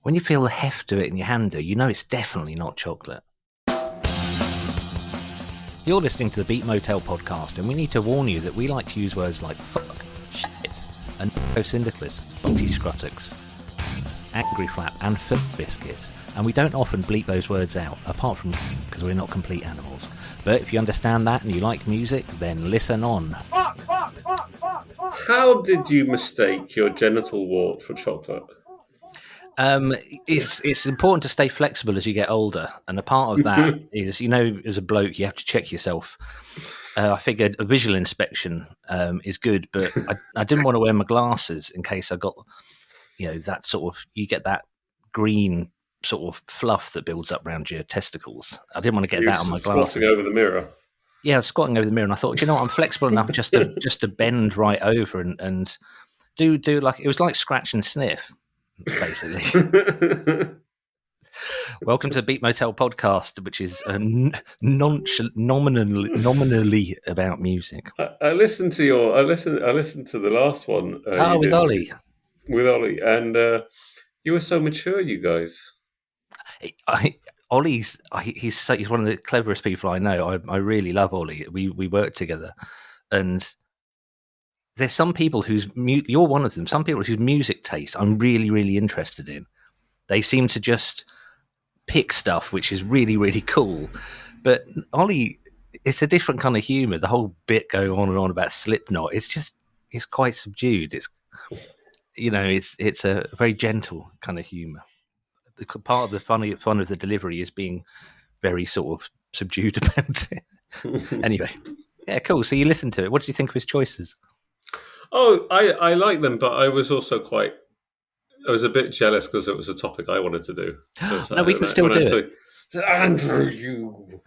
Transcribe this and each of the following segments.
when you feel the heft of it in your hand, you know it's definitely not chocolate. You're listening to the Beat Motel Podcast, and we need to warn you that we like to use words like fuck, shit, and syndicalus, bunty scrutux, angry flap, and foot biscuits. And we don't often bleep those words out, apart from because we're not complete animals. But if you understand that and you like music, then listen on. How did you mistake your genital wart for chocolate? It's important to stay flexible as you get older, and a part of that is, as a bloke, you have to check yourself. I figured a visual inspection is good, but I didn't want to wear my glasses in case I got, that sort of, you get that green sort of fluff that builds up around your testicles. I didn't want to get that on my glasses. Squatting over the mirror. Yeah, I was squatting over the mirror, and I thought, I'm flexible enough just to bend right over and do like, it was like scratch and sniff, basically. Welcome to the Beat Motel Podcast, which is nominally about music. I listened to the last one. With Ollie. With Ollie, and you were so mature, you guys. Ollie's he's one of the cleverest people I know. I really love Ollie. We work together, and there's some people you're one of them. Some people whose music taste I'm really, really interested in. They seem to just pick stuff which is really, really cool. But Ollie, it's a different kind of humour. The whole bit going on and on about Slipknot, it's quite subdued. It's a very gentle kind of humour. Part of the fun of the delivery is being very sort of subdued about it. Anyway, yeah, cool. So you listened to it. What did you think of his choices? Oh, I like them, but I was also I was a bit jealous because it was a topic I wanted to do. No, we can still do it. Andrew, you.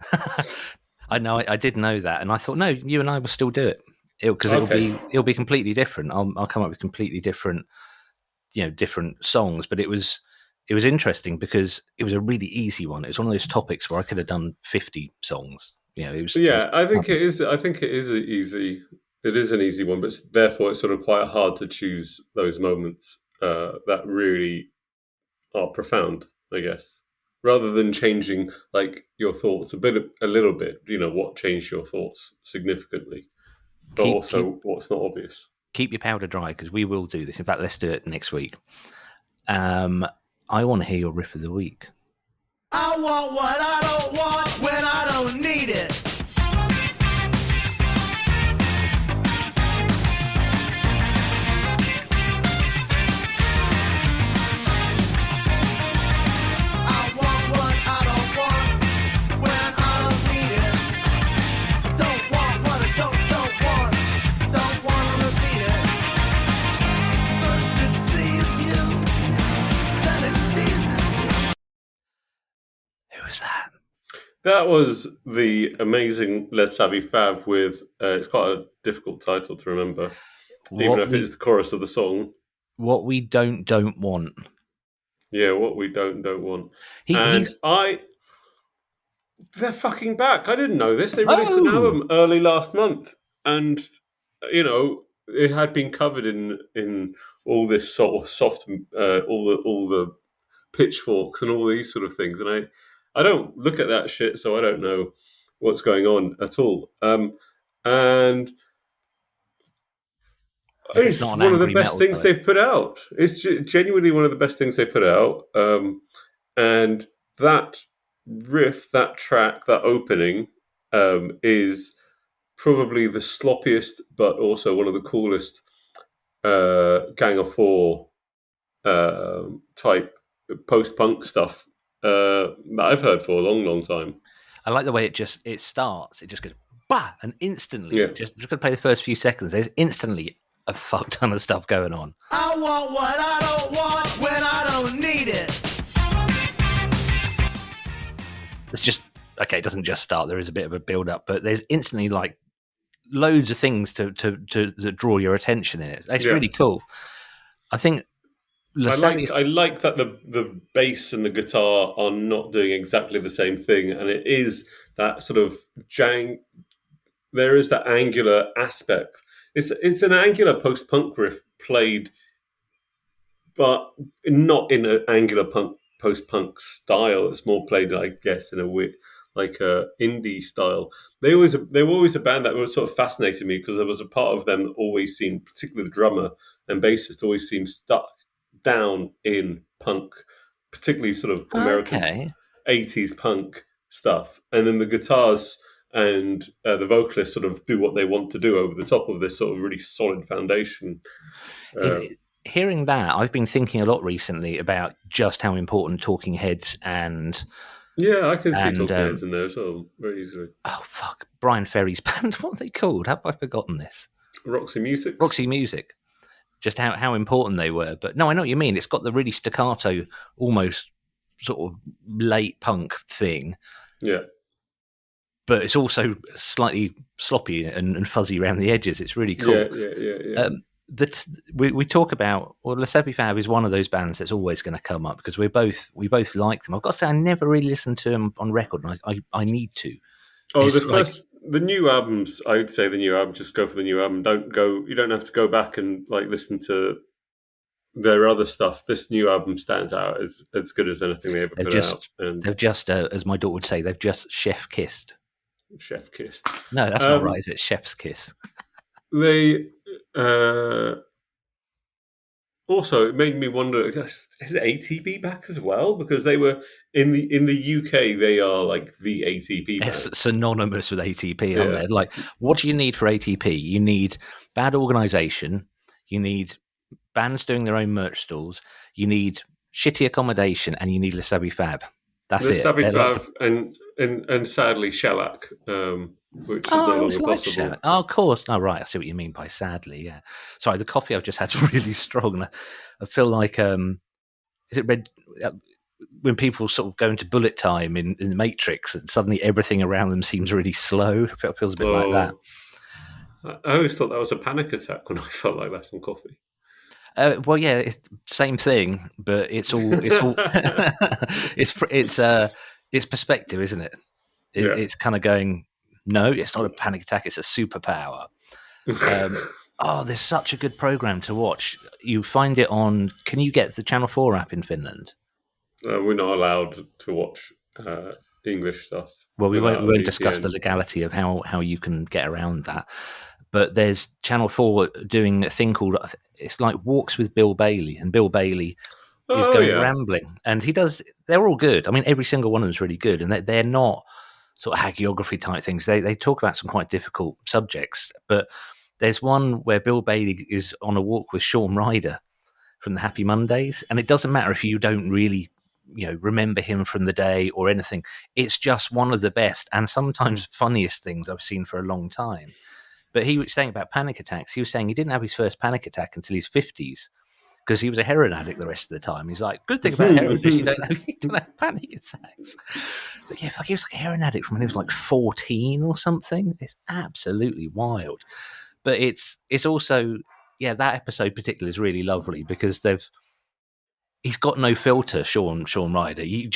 I know. I did know that, and I thought, no, you and I will still do it because it'll be completely different. I'll come up with completely different, different songs. But it was interesting because it was a really easy one. It was one of those topics where I could have done 50 songs. I think it is. I think it is easy. It is an easy one, but therefore it's sort of quite hard to choose those moments that really are profound, I guess. Rather than changing like your thoughts a little bit, what changed your thoughts significantly, but what's not obvious. Keep your powder dry because we will do this. In fact, let's do it next week. I want to hear your riff of the week. I want what I don't want when I don't need it. I want what I don't want when I don't need it. Don't want what I don't want to repeat it. First it sees you, then it seizes you. Who was that? That was the amazing Les Savy Fav with, it's quite a difficult title to remember, even if it's the chorus of the song. What we don't want. Yeah, what we don't want. They're fucking back. I didn't know this. They released an album early last month, and it had been covered in all this sort of soft, all the pitchforks and all these sort of things, and I don't look at that shit, so I don't know what's going on at all. And it's one of the best things they've put out. It's genuinely one of the best things they put out. And that riff, that track, that opening is probably the sloppiest, but also one of the coolest Gang of Four type post-punk stuff that I've heard for a long, long time. I like the way it starts. It just goes bah, and instantly, just going to play the first few seconds. There's instantly a fuck ton of stuff going on. I want what I don't want when I don't need it. It's just okay. It doesn't just start. There is a bit of a build up, but there's instantly like loads of things to draw your attention in it. It's really cool. I think. I like that the bass and the guitar are not doing exactly the same thing, and it is that sort of there is that angular aspect. It's an angular post-punk riff played but not in an angular punk, post-punk style. It's more played, I guess, in a like a indie style. They were always a band that was sort of fascinated me because there was a part of them that always seemed, particularly the drummer and bassist, always seemed stuck down in punk, particularly sort of American 80s punk stuff. And then the guitars and the vocalists sort of do what they want to do over the top of this sort of really solid foundation. Hearing that, I've been thinking a lot recently about just how important Talking Heads and I can see Talking Heads in there as well, very easily. Oh fuck, Brian Ferry's band. What are they called? Have I forgotten this? Roxy Music. Just how important they were. But no, I know what you mean. It's got the really staccato, almost sort of late punk thing. Yeah. But it's also slightly sloppy and fuzzy around the edges. It's really cool. Yeah. We talk about, well, Les Savy Fab is one of those bands that's always going to come up because we both like them. I've got to say, I never really listened to them on record, and I need to. Oh, the new albums. I would say the new album. Just go for the new album. You don't have to go back and like listen to their other stuff. This new album stands out as good as anything they ever put out. And they've just, as my daughter would say, they've just chef kissed. Chef kissed. No, that's not right. Is it chef's kiss? They also, it made me wonder, is ATB back as well? Because they were in the UK, they are like the ATP band. It's synonymous with ATP, aren't they? Like, what do you need for ATP? You need bad organisation. You need bands doing their own merch stalls. You need shitty accommodation, and you need Les Savy Fab. That's it. Les Savy Fab and sadly Shellac, which is no longer possible. Oh, of course. No, right. I see what you mean by sadly. Yeah. Sorry, the coffee I've just had is really strong. I feel like is it red? When people sort of go into bullet time in the Matrix, and suddenly everything around them seems really slow. It feels a bit like that. I always thought that was a panic attack when I felt like that on coffee. Well, yeah, same thing, but it's it's perspective, isn't it? It's kind of going, no, it's not a panic attack; it's a superpower. There's such a good program to watch. You find it on. Can you get the Channel 4 app in Finland? We're not allowed to watch English stuff. Well, we won't discuss the legality of how you can get around that. But there's Channel 4 doing a thing called, it's like Walks with Bill Bailey, and Bill Bailey is going rambling, and they're all good. I mean, every single one of them is really good, and they're not sort of hagiography type things. They talk about some quite difficult subjects, but there's one where Bill Bailey is on a walk with Shaun Ryder from the Happy Mondays, and it doesn't matter if you don't really remember him from the day or anything. It's just one of the best and sometimes funniest things I've seen for a long time. But he was saying about panic attacks. He was saying he didn't have his first panic attack until his 50s because he was a heroin addict the rest of the time. He's like, good thing about heroin is you don't have panic attacks. But yeah, he was like a heroin addict from when he was like 14 or something. It's absolutely wild. But it's also, that episode particularly is really lovely because he's got no filter, Shaun Ryder. You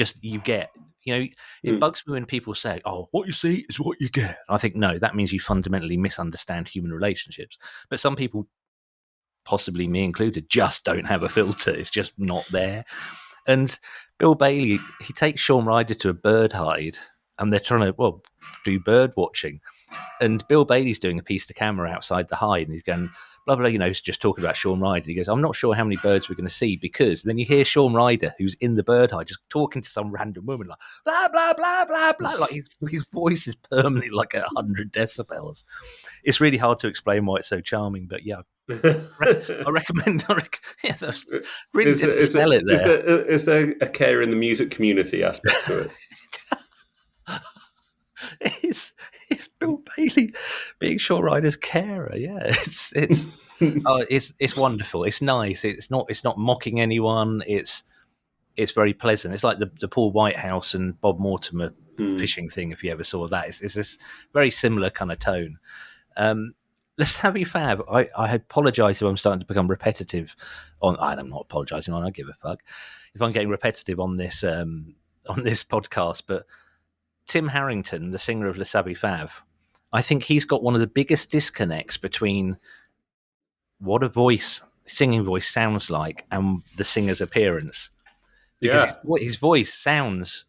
get. It bugs me when people say, oh, what you see is what you get. I think, no, that means you fundamentally misunderstand human relationships. But some people, possibly me included, just don't have a filter. It's just not there. And Bill Bailey, he takes Shaun Ryder to a bird hide, and they're trying to, do bird watching. And Bill Bailey's doing a piece to camera outside the hide, and he's going, blah, blah, he's just talking about Shaun Ryder. He goes, I'm not sure how many birds we're going to see, because then you hear Shaun Ryder, who's in the bird hide, just talking to some random woman, like, blah, blah, blah, blah, blah. Like his voice is permanently like 100 decibels. It's really hard to explain why it's so charming, but yeah. I recommend. Really didn't sell it there. Is there a care in the music community aspect to it? It's Bill Bailey being Shaun Ryder's carer. Yeah, it's wonderful. It's nice. It's not mocking anyone. It's very pleasant. It's like the Paul Whitehouse and Bob Mortimer fishing thing. If you ever saw that, it's this very similar kind of tone. Les Savy Fab. I apologise if I'm starting to become repetitive on. I'm not apologising on. I give a fuck if I'm getting repetitive on this podcast, but. Tim Harrington, the singer of Les Savy Fab, I think he's got one of the biggest disconnects between what a voice singing voice sounds like and the singer's appearance. Because his voice sounds,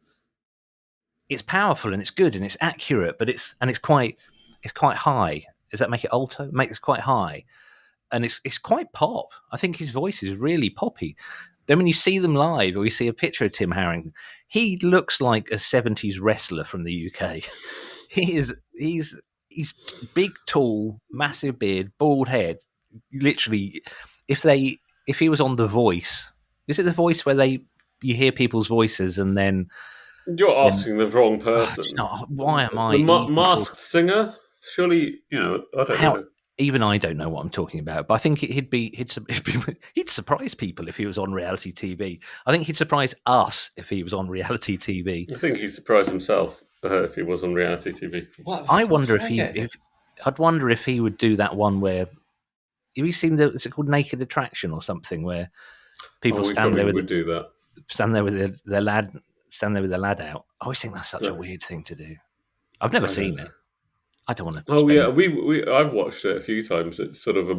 it's powerful and it's good and it's accurate, but it's quite high. Does that make it alto? Makes it quite high, and it's quite pop. I think his voice is really poppy. Then when you see them live, or you see a picture of Tim Harrington, he looks like a 70s wrestler from the UK. He's big, tall, massive beard, bald head. Literally, if he was on The Voice, is it The Voice where you hear people's voices and then you're asking the wrong person? Why am I the Masked Singer? Surely, I don't know. Even I don't know what I'm talking about, but I think he'd surprise people if he was on reality TV. I think he'd surprise us if he was on reality TV. I think he'd surprise himself if he was on reality TV. I wonder I'd wonder if he would do that one where, have you seen is it called Naked Attraction or something, where people stand there with their lad out. I always think that's such a weird thing to do. I've never seen it. I don't want to. Oh yeah, I've watched it a few times. It's sort of a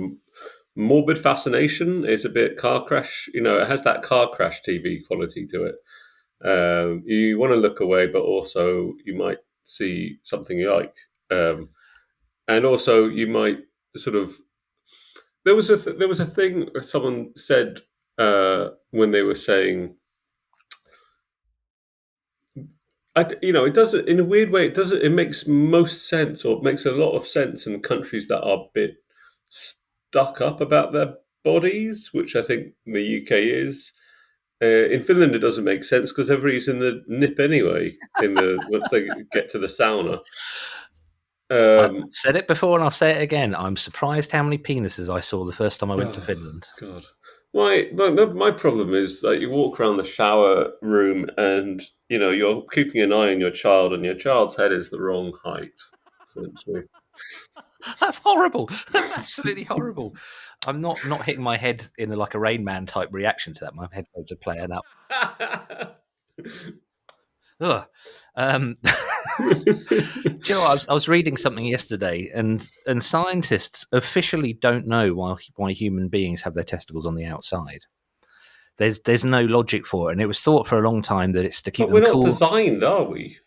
morbid fascination. It's a bit car crash. It has that car crash TV quality to it. You want to look away, but also you might see something you like, and also you might sort of. There was a thing someone said when they were saying. It doesn't. In a weird way, it doesn't. It makes most sense, or it makes a lot of sense in countries that are a bit stuck up about their bodies, which I think the UK is. In Finland, it doesn't make sense because everybody's in the nip anyway. Once they get to the sauna. I've said it before, and I'll say it again. I'm surprised how many penises I saw the first time I went to Finland. God. My problem is that you walk around the shower room and you're keeping an eye on your child, and your child's head is the wrong height. Essentially, that's horrible. That's absolutely horrible. I'm not hitting my head in a Rain Man type reaction to that. My headphones are playing up. Ugh. Do you know, I was reading something yesterday, and scientists officially don't know why human beings have their testicles on the outside. There's no logic for it, and it was thought for a long time that it's to keep them cool. We're not designed, are we?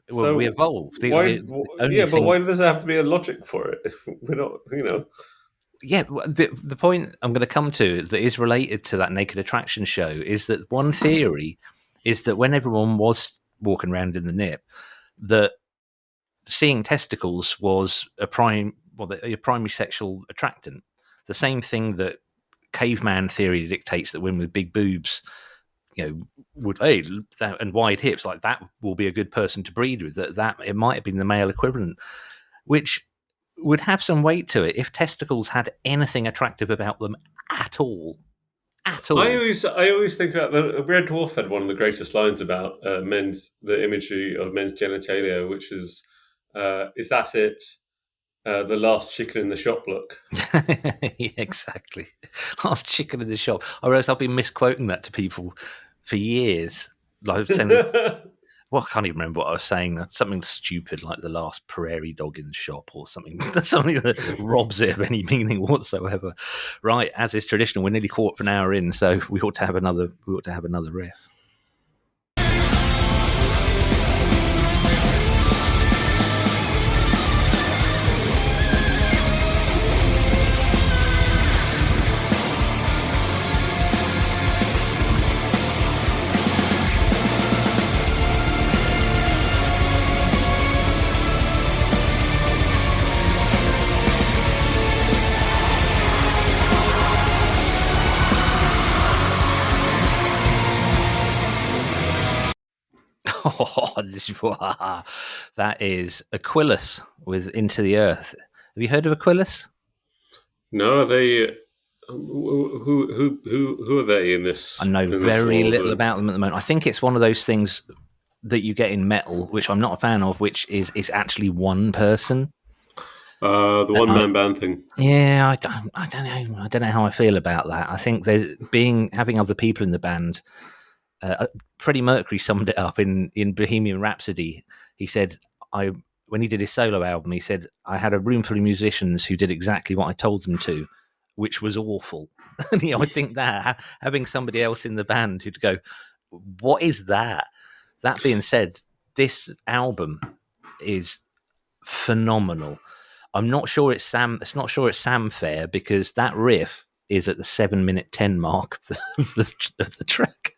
Well, so we evolved. But why does there have to be a logic for it? If we're not, Yeah, the point I'm going to come to that is related to that Naked Attraction show is that one theory is that when everyone was walking around in the nip, that seeing testicles was a primary sexual attractant. The same thing that caveman theory dictates that women with big boobs, would and wide hips, like that will be a good person to breed with. That it might have been the male equivalent, which would have some weight to it if testicles had anything attractive about them at all. At all. I always think about the Red Dwarf had one of the greatest lines about the imagery of men's genitalia, which is that it? The last chicken in the shop look. Yeah, exactly. Last chicken in the shop. I realize I've been misquoting that to people for years. Like saying I can't even remember what I was saying. Something stupid like the last prairie dog in the shop or something. Something that robs it of any meaning whatsoever. Right, as is traditional, we're nearly quarter of an hour in, so we ought to have another riff. That is Aquilus with Into the Earth. Have you heard of Aquilus? No, they. Who are they in this? I know very little about them at the moment. I think it's one of those things that you get in metal, which I'm not a fan of, which is actually one person. The one-man band thing. Yeah, I don't know. I don't know how I feel about that. I think having other people in the band. Freddie Mercury summed it up in Bohemian Rhapsody. He said, when he did his solo album, he said, I had a room full of musicians who did exactly what I told them to. which was awful. And, I think that having somebody else in the band who'd go, what is that? That being said, this album is phenomenal. I'm not sure it's Sam. It's not sure it's Sam Fair, because that riff is at the 7-minute 10 mark of the track.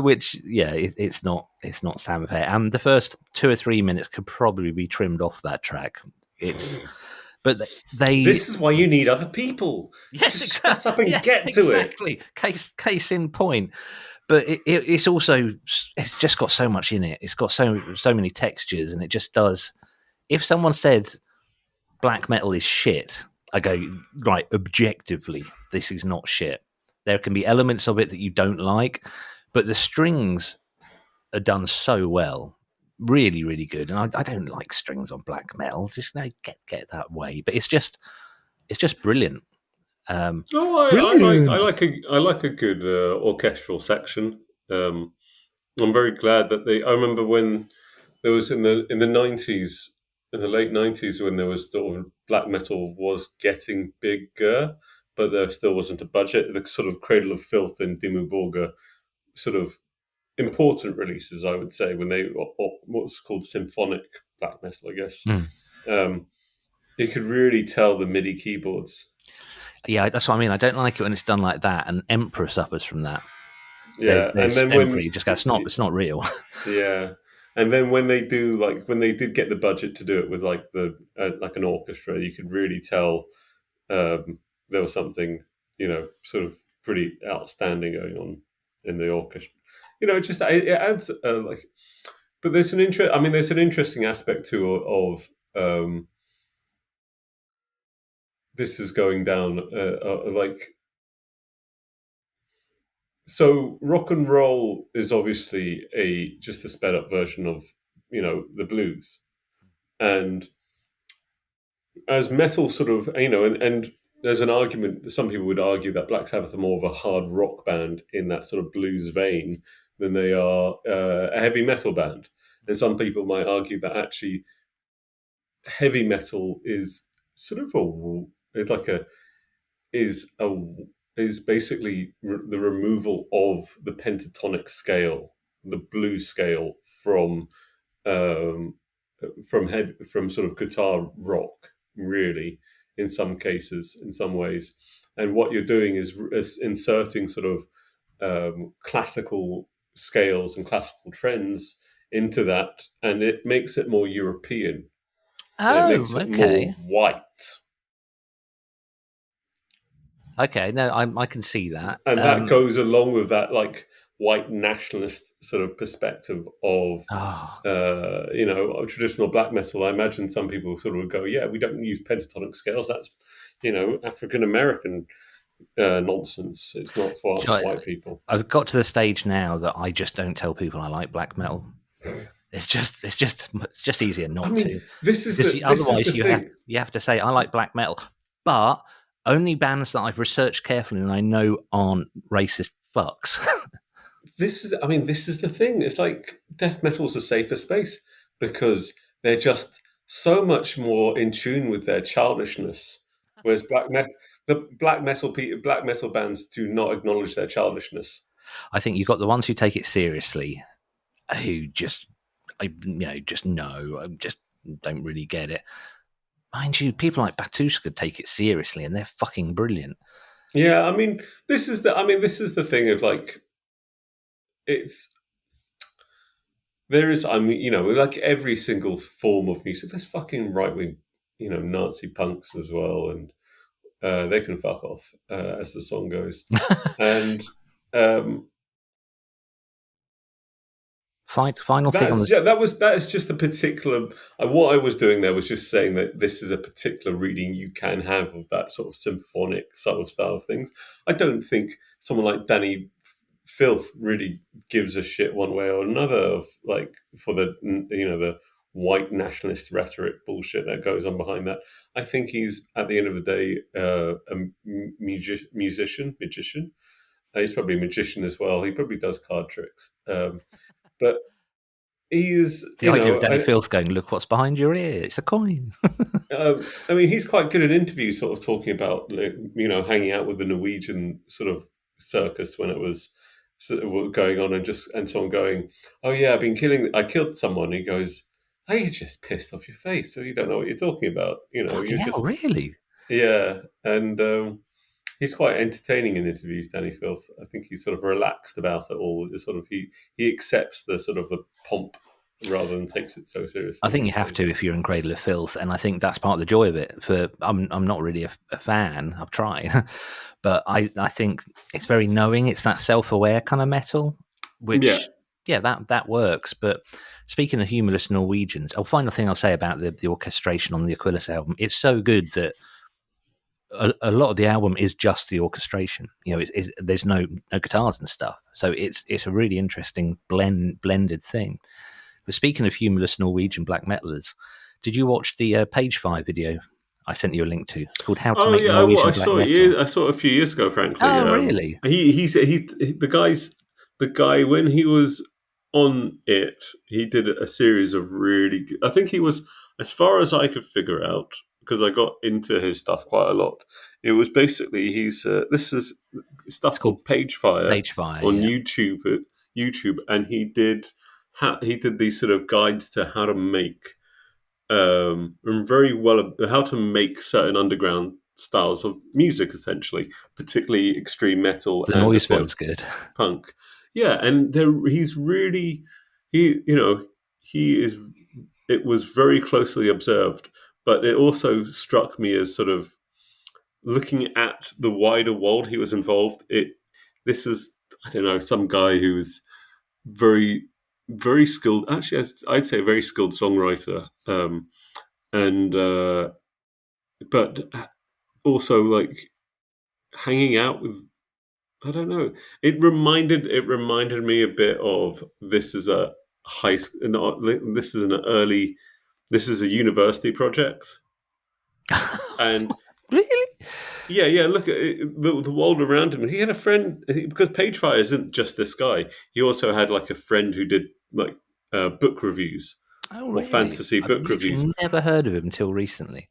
Which, it's not Sam Fair. And the first 2 or 3 minutes could probably be trimmed off that track. But they. This is why you need other people. Yes, just exactly. Shut up and get to it. Exactly. Case in point. But it's also, it's just got so much in it. It's got so many textures, and it just does. If someone said black metal is shit, I go, right, objectively, this is not shit. There can be elements of it that you don't like, but the strings are done so well. Really, really good. And I don't like strings on black metal. Just get that way. But it's just brilliant. I like a good orchestral section. I'm very glad that I remember when there was in the 90s, in the late 90s, when there was sort of black metal was getting bigger, but there still wasn't a budget. The sort of Cradle of Filth and Dimmu Borgir, sort of important releases, I would say, when they what's called symphonic black metal, I guess. You could really tell the MIDI keyboards. Yeah, that's what I mean. I don't like it when it's done like that, and Emperor suffers from that. Yeah, there's and then Emperor, you just go, it's not real. Yeah, and then when they did get the budget to do it with like like an orchestra, you could really tell there was something sort of pretty outstanding going on in the orchestra. Just it adds but there's an interesting aspect too of this is going down so rock and roll is obviously just a sped up version of the blues, and as metal sort of and there's an argument, some people would argue that Black Sabbath are more of a hard rock band in that sort of blues vein than they are a heavy metal band, and some people might argue that actually heavy metal is sort of is basically the removal of the pentatonic scale, the blues scale from sort of guitar rock, really, in some cases, in some ways. And what you're doing is inserting sort of classical scales and classical trends into that, and it makes it more European. Oh, it makes it okay. more white. Okay, no, I can see that. And that goes along with that, like, white nationalist sort of perspective of, traditional black metal. I imagine some people sort of would go, yeah, we don't use pentatonic scales. That's, African-American nonsense. It's not for us white people. I've got to the stage now that I just don't tell people I like black metal. It's just easier not to. Otherwise, you have to say I like black metal, but only bands that I've researched carefully and I know aren't racist fucks. This is the thing. It's like death metal's a safer space because they're just so much more in tune with their childishness, whereas black metal bands do not acknowledge their childishness. I think you've got the ones who take it seriously, who just don't really get it. Mind you, people like Batushka take it seriously, and they're fucking brilliant. Yeah, this is the thing of like, like every single form of music, there's fucking right wing, Nazi punks as well, and they can fuck off, as the song goes, and. Final thing on that is just a particular. What I was doing there was just saying that this is a particular reading you can have of that sort of symphonic sort of style of things. I don't think someone like Danny Filth really gives a shit one way or another of like for the white nationalist rhetoric bullshit that goes on behind that. I think he's at the end of the day a magician. He's probably a magician as well. He probably does card tricks. But he's the idea of Danny Filth going, "Look what's behind your ear, it's a coin." I mean, he's quite good in interviews, sort of talking about, you know, hanging out with the Norwegian sort of circus when it was sort of going on, and someone going, "Oh yeah, I killed someone." He goes, "Oh, you're just pissed off your face, so you don't know what you're talking about." You know, Fucking hell, really? Yeah, and he's quite entertaining in interviews, Danny Filth. I think he's sort of relaxed about it all. It's sort of he accepts the sort of the pomp rather than takes it so seriously. I think you have to if you're in Cradle of Filth, and I think that's part of the joy of it. I'm not really a fan. I've tried, but I think it's very knowing. It's that self-aware kind of metal, which that works. But speaking of humorless Norwegians, final thing I'll say about the orchestration on the Aquilus album, it's so good that a lot of the album is just the orchestration. You know, there's no guitars and stuff, so it's a really interesting blended thing. But speaking of humorless Norwegian black metalers, did you watch the Page 5 video I sent you a link to? It's called "How to Make Norwegian Black Metal." I saw it a few years ago, frankly. Oh, really? The guy when he was on it, he did a series of really. I think he was, as far as I could figure out, because I got into his stuff quite a lot. It was basically this is stuff called Page Fire on YouTube, and he did these sort of guides to how to make how to make certain underground styles of music, essentially, particularly extreme metal. The noise one's good. Punk, yeah, and he's really it was very closely observed, but it also struck me as sort of looking at the wider world he was involved. This is, I don't know, some guy who's very, very skilled. Actually, I'd say a very skilled songwriter, but also like hanging out with. I don't know. It reminded me a bit of this is a high school. This is a university project, and really. Yeah. Look at the world around him. He had a friend because Page Fire isn't just this guy. He also had like a friend who did like book reviews or fantasy book reviews. Never heard of him until recently.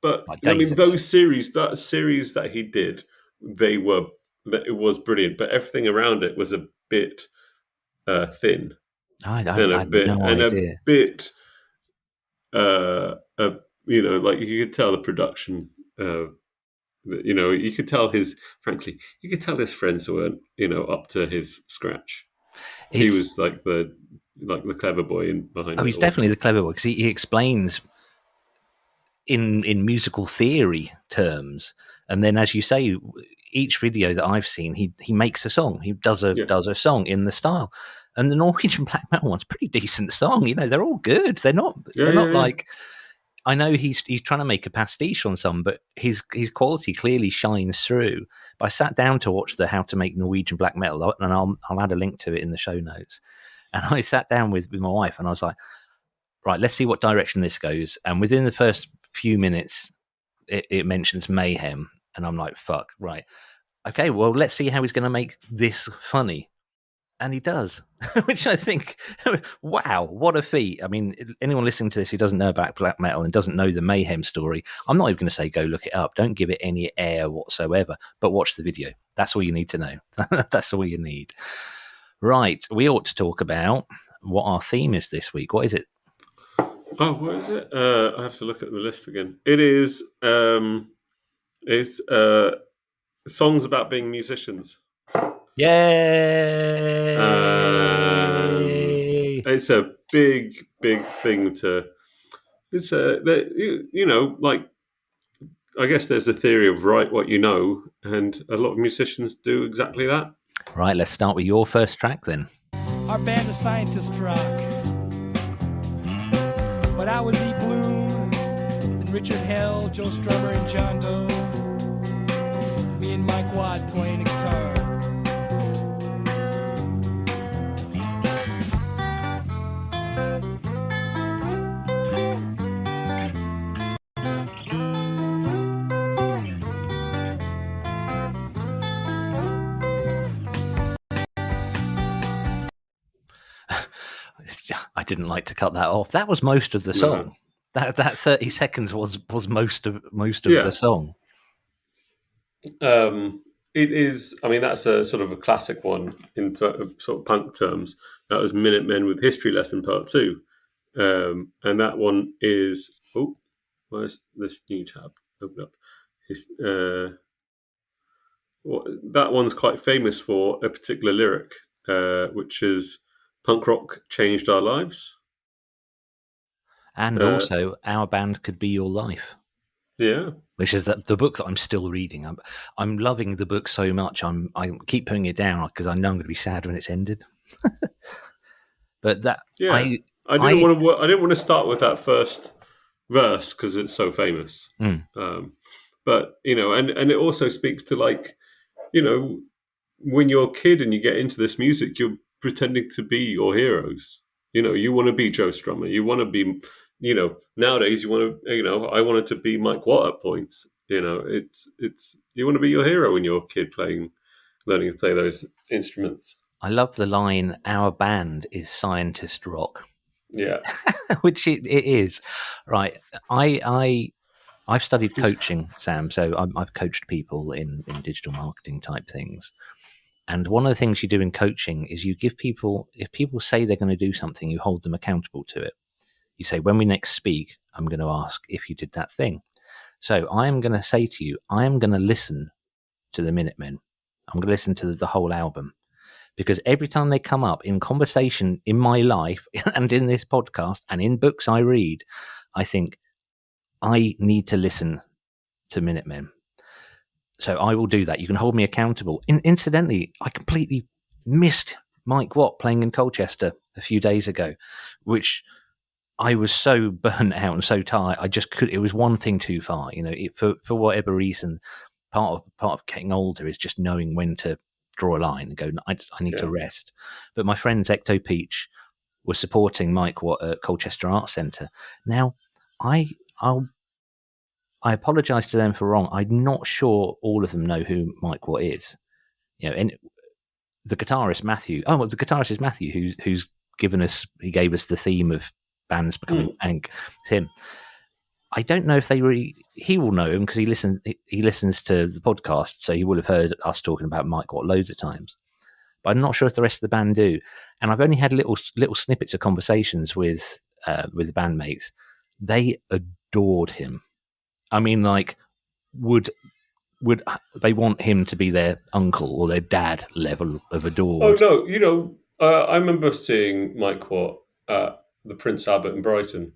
But I mean, those series that he did, it was brilliant. But everything around it was a bit thin, I had no idea. Like you could tell the production. You could tell his friends weren't, up to his scratch. He was like the clever boy behind. Oh, he's definitely the clever boy because he explains in musical theory terms, and then, as you say, each video that I've seen, he makes a song. He does a song in the style, and the Norwegian black metal one's a pretty decent song. They're all good. They're not like. I know he's trying to make a pastiche on some, but his quality clearly shines through. But I sat down to watch the How to Make Norwegian Black Metal, and I'll add a link to it in the show notes. And I sat down with my wife, and I was like, right, let's see what direction this goes. And within the first few minutes, it mentions mayhem, and I'm like, fuck, right. Okay, well, let's see how he's going to make this funny. And he does, which I think, wow, what a feat. I mean, anyone listening to this who doesn't know about black metal and doesn't know the mayhem story, I'm not even going to say go look it up. Don't give it any air whatsoever, but watch the video. That's all you need to know. That's all you need. Right, we ought to talk about what our theme is this week. What is it? Oh, what is it? I have to look at the list again. It is songs about being musicians. Yay! It's a big thing to. It's like I guess there's a theory of write what you know, and a lot of musicians do exactly that. Right, let's start with your first track then. Our band of scientist rock. But I was E. Bloom, and Richard Hell, Joe Strummer, and John Doe. Me and Mike Watt playing a guitar. I didn't like to cut that off. That was most of the song. That 30 seconds was most of the song. It is. I mean, that's a sort of a classic one in sort of punk terms. That was Minutemen with History Lesson Part 2, and that one is. Oh, where's this new tab? Open up. That one's quite famous for a particular lyric, which is "Punk rock changed our lives," and also "Our band could be your life." Yeah, which is the book that I'm still reading. I'm loving the book so much. I keep putting it down because I know I'm going to be sad when it's ended. But that I didn't want to start with that first verse because it's so famous. But and it also speaks to, like, when you're a kid and you get into this music, you're pretending to be your heroes. You want to be Joe Strummer. You want to be, nowadays you want to, I wanted to be Mike Watt at points. It's you want to be your hero when you're a kid learning to play those instruments. I love the line, "Our band is scientist rock." Yeah. Which it is. Right. I've studied coaching, Sam, so I've coached people in digital marketing type things. And one of the things you do in coaching is you give people, if people say they're going to do something, you hold them accountable to it. You say, when we next speak, I'm going to ask if you did that thing. So I am going to say to you, I am going to listen to the Minutemen. I'm going to listen to the whole album. Because every time they come up in conversation in my life and in this podcast and in books I read, I think I need to listen to Minutemen. So I will do that. You can hold me accountable. Incidentally, I completely missed Mike Watt playing in Colchester a few days ago, which I was so burnt out and so tired. I just could. It was one thing too far. For whatever reason, part of getting older is just knowing when to draw a line and go, I need to rest. But my friends Ecto Peach were supporting Mike Watt at Colchester Arts Centre. Now, I apologise to them for wrong. I'm not sure all of them know who Mike Watt is. And the guitarist Matthew. Oh, well, the guitarist is Matthew, who's given us. He gave us the theme of bands becoming punk. It's him. I don't know if he will know him because he listens to the podcast, so he will have heard us talking about Mike Watt loads of times. But I'm not sure if the rest of the band do. And I've only had little snippets of conversations with the bandmates. They adored him. I mean, like, would they want him to be their uncle or their dad level of adored? Oh no, I remember seeing Mike Watt at the Prince Albert in Brighton.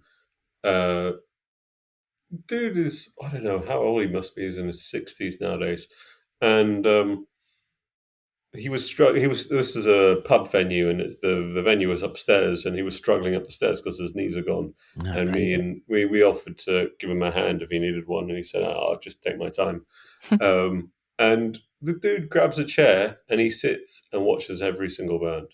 Dude is, I don't know how old he must be. He's in his 60s nowadays, and he was struggling. This is a pub venue, and the venue was upstairs, and he was struggling up the stairs because his knees are gone. We offered to give him a hand if he needed one, and he said, "I'll just take my time." And the dude grabs a chair and he sits and watches every single band.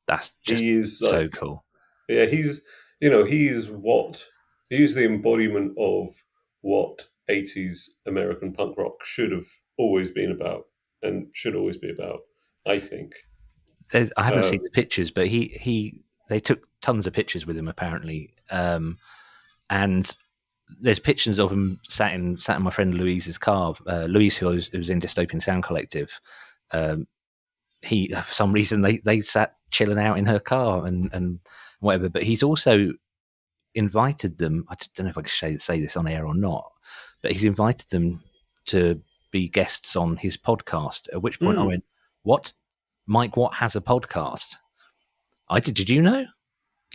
That's just so cool. Yeah, he's the embodiment of what 80s American punk rock should have always been about and should always be about, I think. I haven't seen the pictures, but they took tons of pictures with him apparently, and there's pictures of him sat in my friend Louise's car. Louise, who was in Dystopian Sound Collective, he, for some reason they sat chilling out in her car and whatever. But he's also invited them. I don't know if I can say this on air or not, but he's invited them to be guests on his podcast. At which point I went, "What? Mike Watt has a podcast?" I did. Did you know?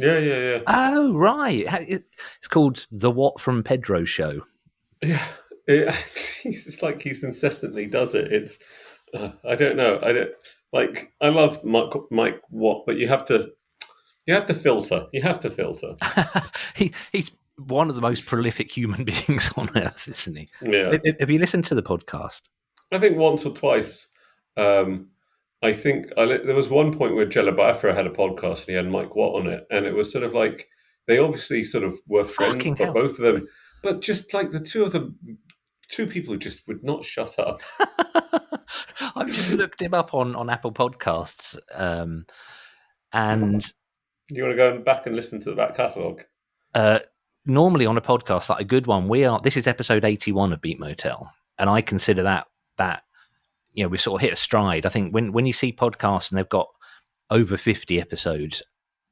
Yeah. Oh, right. It's called The Watt from Pedro Show. Yeah. It's like he's incessantly does it. It's I don't know. I love Mike Watt, but you have to filter. You have to filter. He's one of the most prolific human beings on earth, isn't he? Yeah. Have you listened to the podcast? I think once or twice. I think there was one point where Jello Biafra had a podcast and he had Mike Watt on it, and it was sort of like they obviously sort of were friends, but both of them, but just like the two people who just would not shut up. I've just looked him up on Apple Podcasts, and Do you want to go back and listen to the back catalogue? Normally on a podcast, like a good one, this is episode 81 of Beat Motel, and I consider that we sort of hit a stride. I think when you see podcasts and they've got over 50 episodes,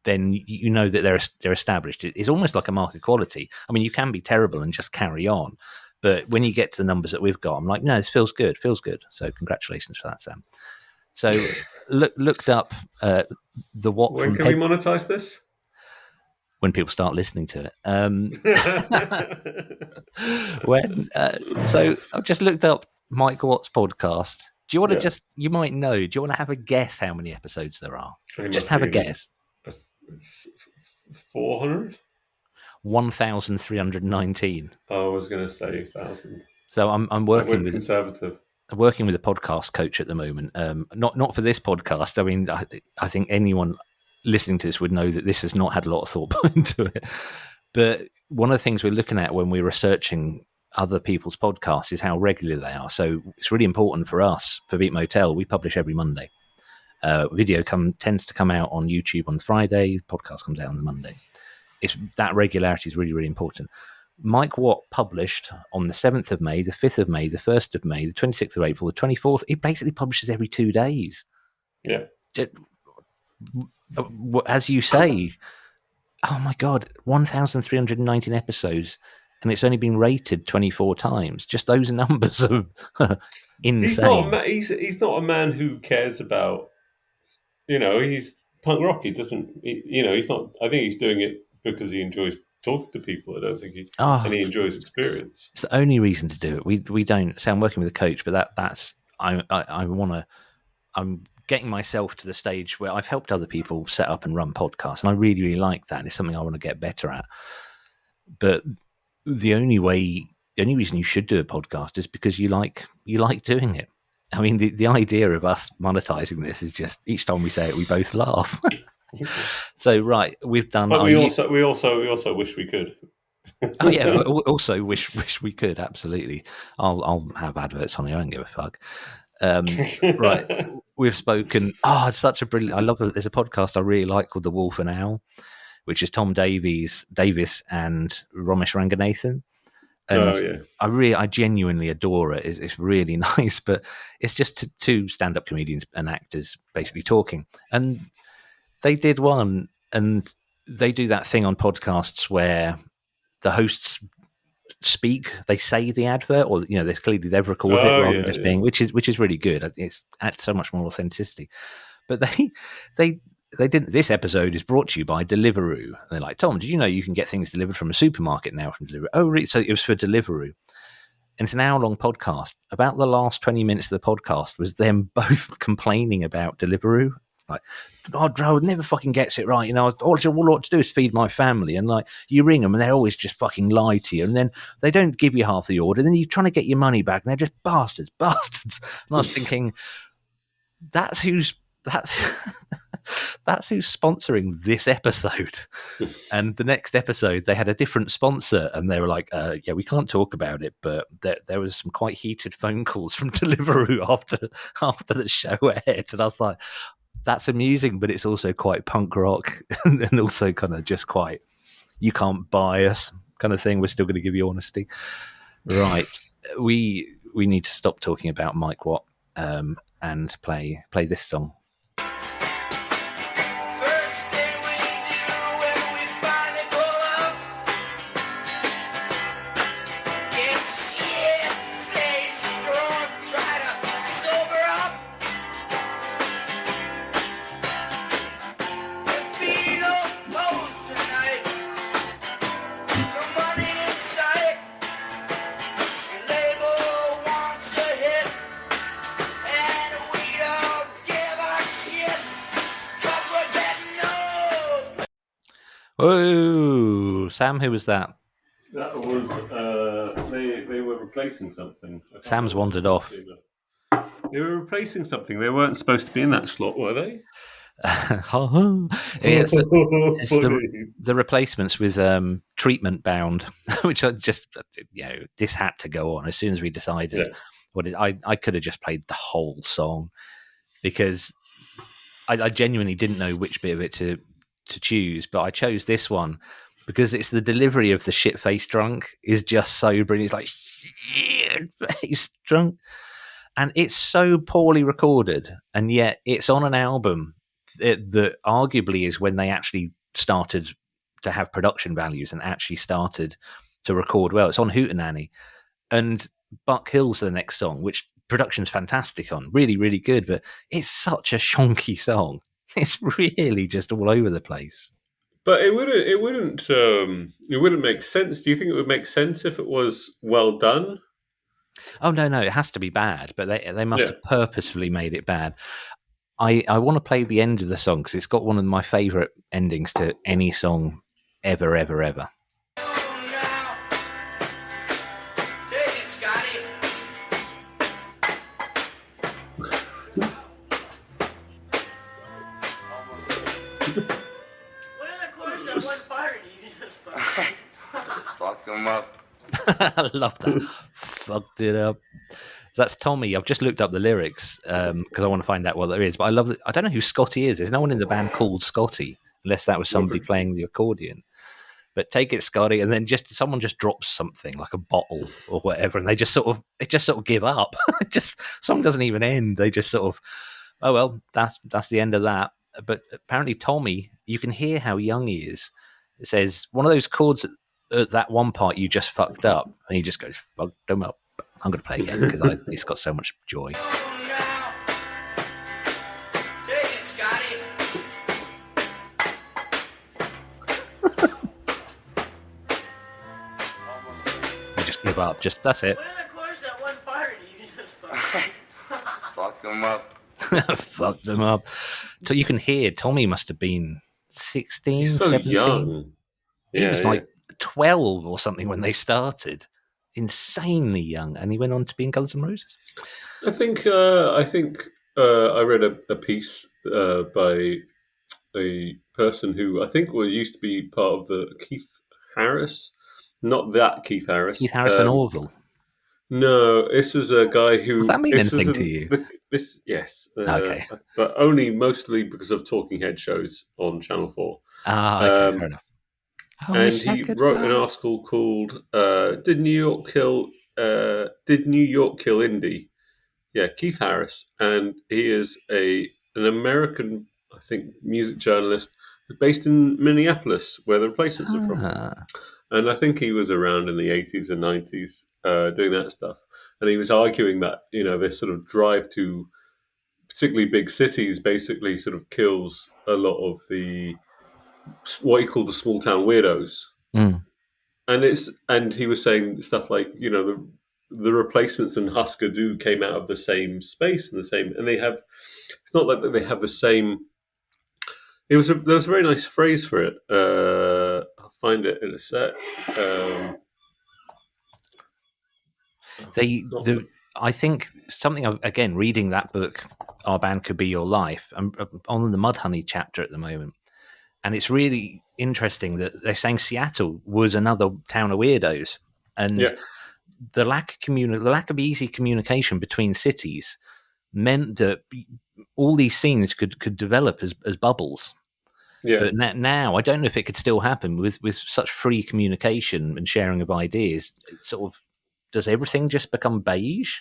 then you know that they're established. It's almost like a mark of quality. I mean, you can be terrible and just carry on, but when you get to the numbers that we've got, I'm like, no, this feels good. So congratulations for that, Sam. So looked up the what. When can we monetize this? When people start listening to it. So I've just looked up Mike Watt's podcast. Do you want to you might know, do you want to have a guess how many episodes there are? Just have a guess. 400? 1,319. I was going to say 1,000. So I'm working with conservative. I'm working with a podcast coach at the moment. Not for this podcast. I mean, I think anyone listening to this would know that this has not had a lot of thought put into it. But one of the things we're looking at when we're researching other people's podcasts is how regular they are. So it's really important for us, for Beat Motel, we publish every Monday. Video tends to come out on YouTube on Friday. The podcast comes out on the Monday. That regularity is really, really important. Mike Watt published on the 7th of May, the 5th of May, the 1st of May, the 26th of April, the 24th. It basically publishes every 2 days. Yeah. As you say, oh my God, 1,319 episodes, and it's only been rated 24 times. Just those numbers are insane. He's not a man who cares about, he's punk rock. He doesn't, he's not, I think he's doing it because he enjoys talking to people. I don't think and he enjoys experience. It's the only reason to do it. We don't. So I'm working with a coach, but I'm getting myself to the stage where I've helped other people set up and run podcasts, and I really, really like that. And it's something I want to get better at. But the only reason you should do a podcast is because you like doing it. I mean, the idea of us monetizing this is just each time we say it, we both laugh. So right, we've done. But we also wish we could. Oh yeah, also wish we could. Absolutely, I'll have adverts on here. I don't give a fuck. Right, we've spoken. It's such a brilliant. I love it. There's a podcast I really like called The Wolf and Owl, which is Tom Davis and Ramesh Ranganathan. And I genuinely adore it. It's really nice, but it's just two stand-up comedians and actors basically talking. And they did one, and they do that thing on podcasts where the hosts speak, they say the advert, or there's clearly they've recorded it rather than just being, which is really good. It's adds so much more authenticity. But they didn't. This episode is brought to you by Deliveroo. And they're like, Tom, did you know you can get things delivered from a supermarket now from Deliveroo? Oh, really? So it was for Deliveroo. And it's an hour-long podcast. About the last 20 minutes of the podcast was them both complaining about Deliveroo. Like, Joe never fucking gets it right. All I ought to do is feed my family. And like, you ring them and they always just fucking lie to you. And then they don't give you half the order. Then you're trying to get your money back and they're just bastards. And I was thinking, that's who's sponsoring this episode. And the next episode they had a different sponsor, and they were like, we can't talk about it, but there was some quite heated phone calls from Deliveroo after the show aired. And I was like, that's amusing, but it's also quite punk rock and also kind of just quite, you can't buy us kind of thing. We're still going to give you honesty. Right. We need to stop talking about Mike Watt and play this song. Oh, Sam, who was that? That was they were replacing something. Sam's wandered off. They were replacing something. They weren't supposed to be in that slot, were they? It's the replacements with Treatment Bound, which I just this had to go on as soon as we decided. I could have just played the whole song because I genuinely didn't know which bit of it to choose, but I chose this one because it's the delivery of the shit-faced drunk is just so brilliant. It's like shit-faced drunk, and it's so poorly recorded, and yet it's on an album that arguably is when they actually started to have production values and actually started to record well. It's on Hootenanny, and Buck Hill's the next song, which production's fantastic on, really, really good, but it's such a shonky song. It's really just all over the place. But it wouldn't make sense. Do you think it would make sense if it was well done? Oh no, it has to be bad, but they must have purposefully made it bad. I want to play the end of the song because it's got one of my favourite endings to any song ever, ever, ever. Fucked them up. I love that. Fucked it up. So that's Tommy. I've just looked up the lyrics because I want to find out what there is. But I love that. I don't know who Scotty is. There's no one in the band called Scotty, unless that was somebody playing the accordion. But take it, Scotty, and then someone just drops something like a bottle or whatever, and they just sort of give up. Song doesn't even end. They just sort of, oh well, that's the end of that. But apparently Tommy, you can hear how young he is. It says one of those chords at that one part you just fucked up, and he just goes, fucked them up. I'm going to play again because it's got so much joy. You just give up. That's it. Fuck them up. Fuck them up. So you can hear Tommy must have been 16, He's so 17. young. He was like 12 or something when they started. Insanely young, and he went on to be in Guns N' Roses. I think I read a piece by a person who I think used to be part of the Keith Harris, not that Keith Harris. Keith Harrison Orville. No, this is a guy who. Does that mean anything to you? Yes. Okay, but only mostly because of Talking Head shows on Channel 4. Okay, fair enough. And he wrote an article called "Did New York Kill Indie?" Yeah, Keith Harris, and he is an American, I think, music journalist based in Minneapolis, where the Replacements are from. And I think he was around in the 80s and 90s doing that stuff. And he was arguing that this sort of drive to particularly big cities basically sort of kills a lot of the what he called the small town weirdos, and he was saying stuff like the Replacements and Husker Du came out of the same space and they have. It's not like that they have the same. There was a very nice phrase for it. I'll find it in a sec. I think something again reading that book, Our Band Could Be Your Life. I'm on the Mudhoney chapter at the moment. And it's really interesting that they're saying Seattle was another town of weirdos, and the lack of easy communication between cities meant that all these scenes could develop as bubbles. Yeah. But now I don't know if it could still happen with such free communication and sharing of ideas. It sort of does everything just become beige?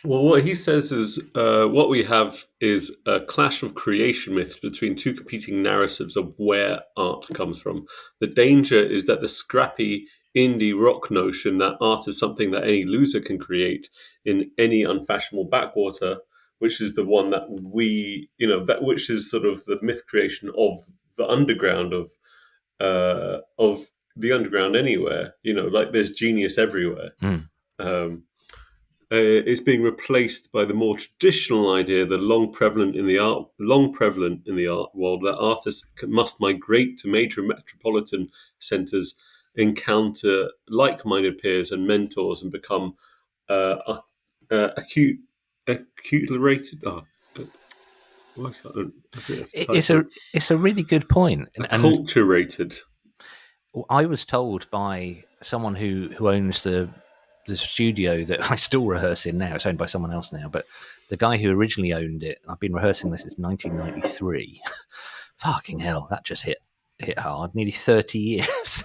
Well, what he says is what we have is a clash of creation myths between two competing narratives of where art comes from. The danger is that the scrappy indie rock notion that art is something that any loser can create in any unfashionable backwater, which is the one that which is sort of the myth creation of the underground of the underground anywhere. Like there's genius everywhere. Is being replaced by the more traditional idea, the long prevalent in the art world, that artists must migrate to major metropolitan centres, encounter like-minded peers and mentors, and become acculturated. It's a really good point. Acculturated. I was told by someone who owns the studio that I still rehearse in now. It's owned by someone else now, but the guy who originally owned it, I've been rehearsing this since 1993. Fucking hell, that just hit. hit hard, nearly 30 years.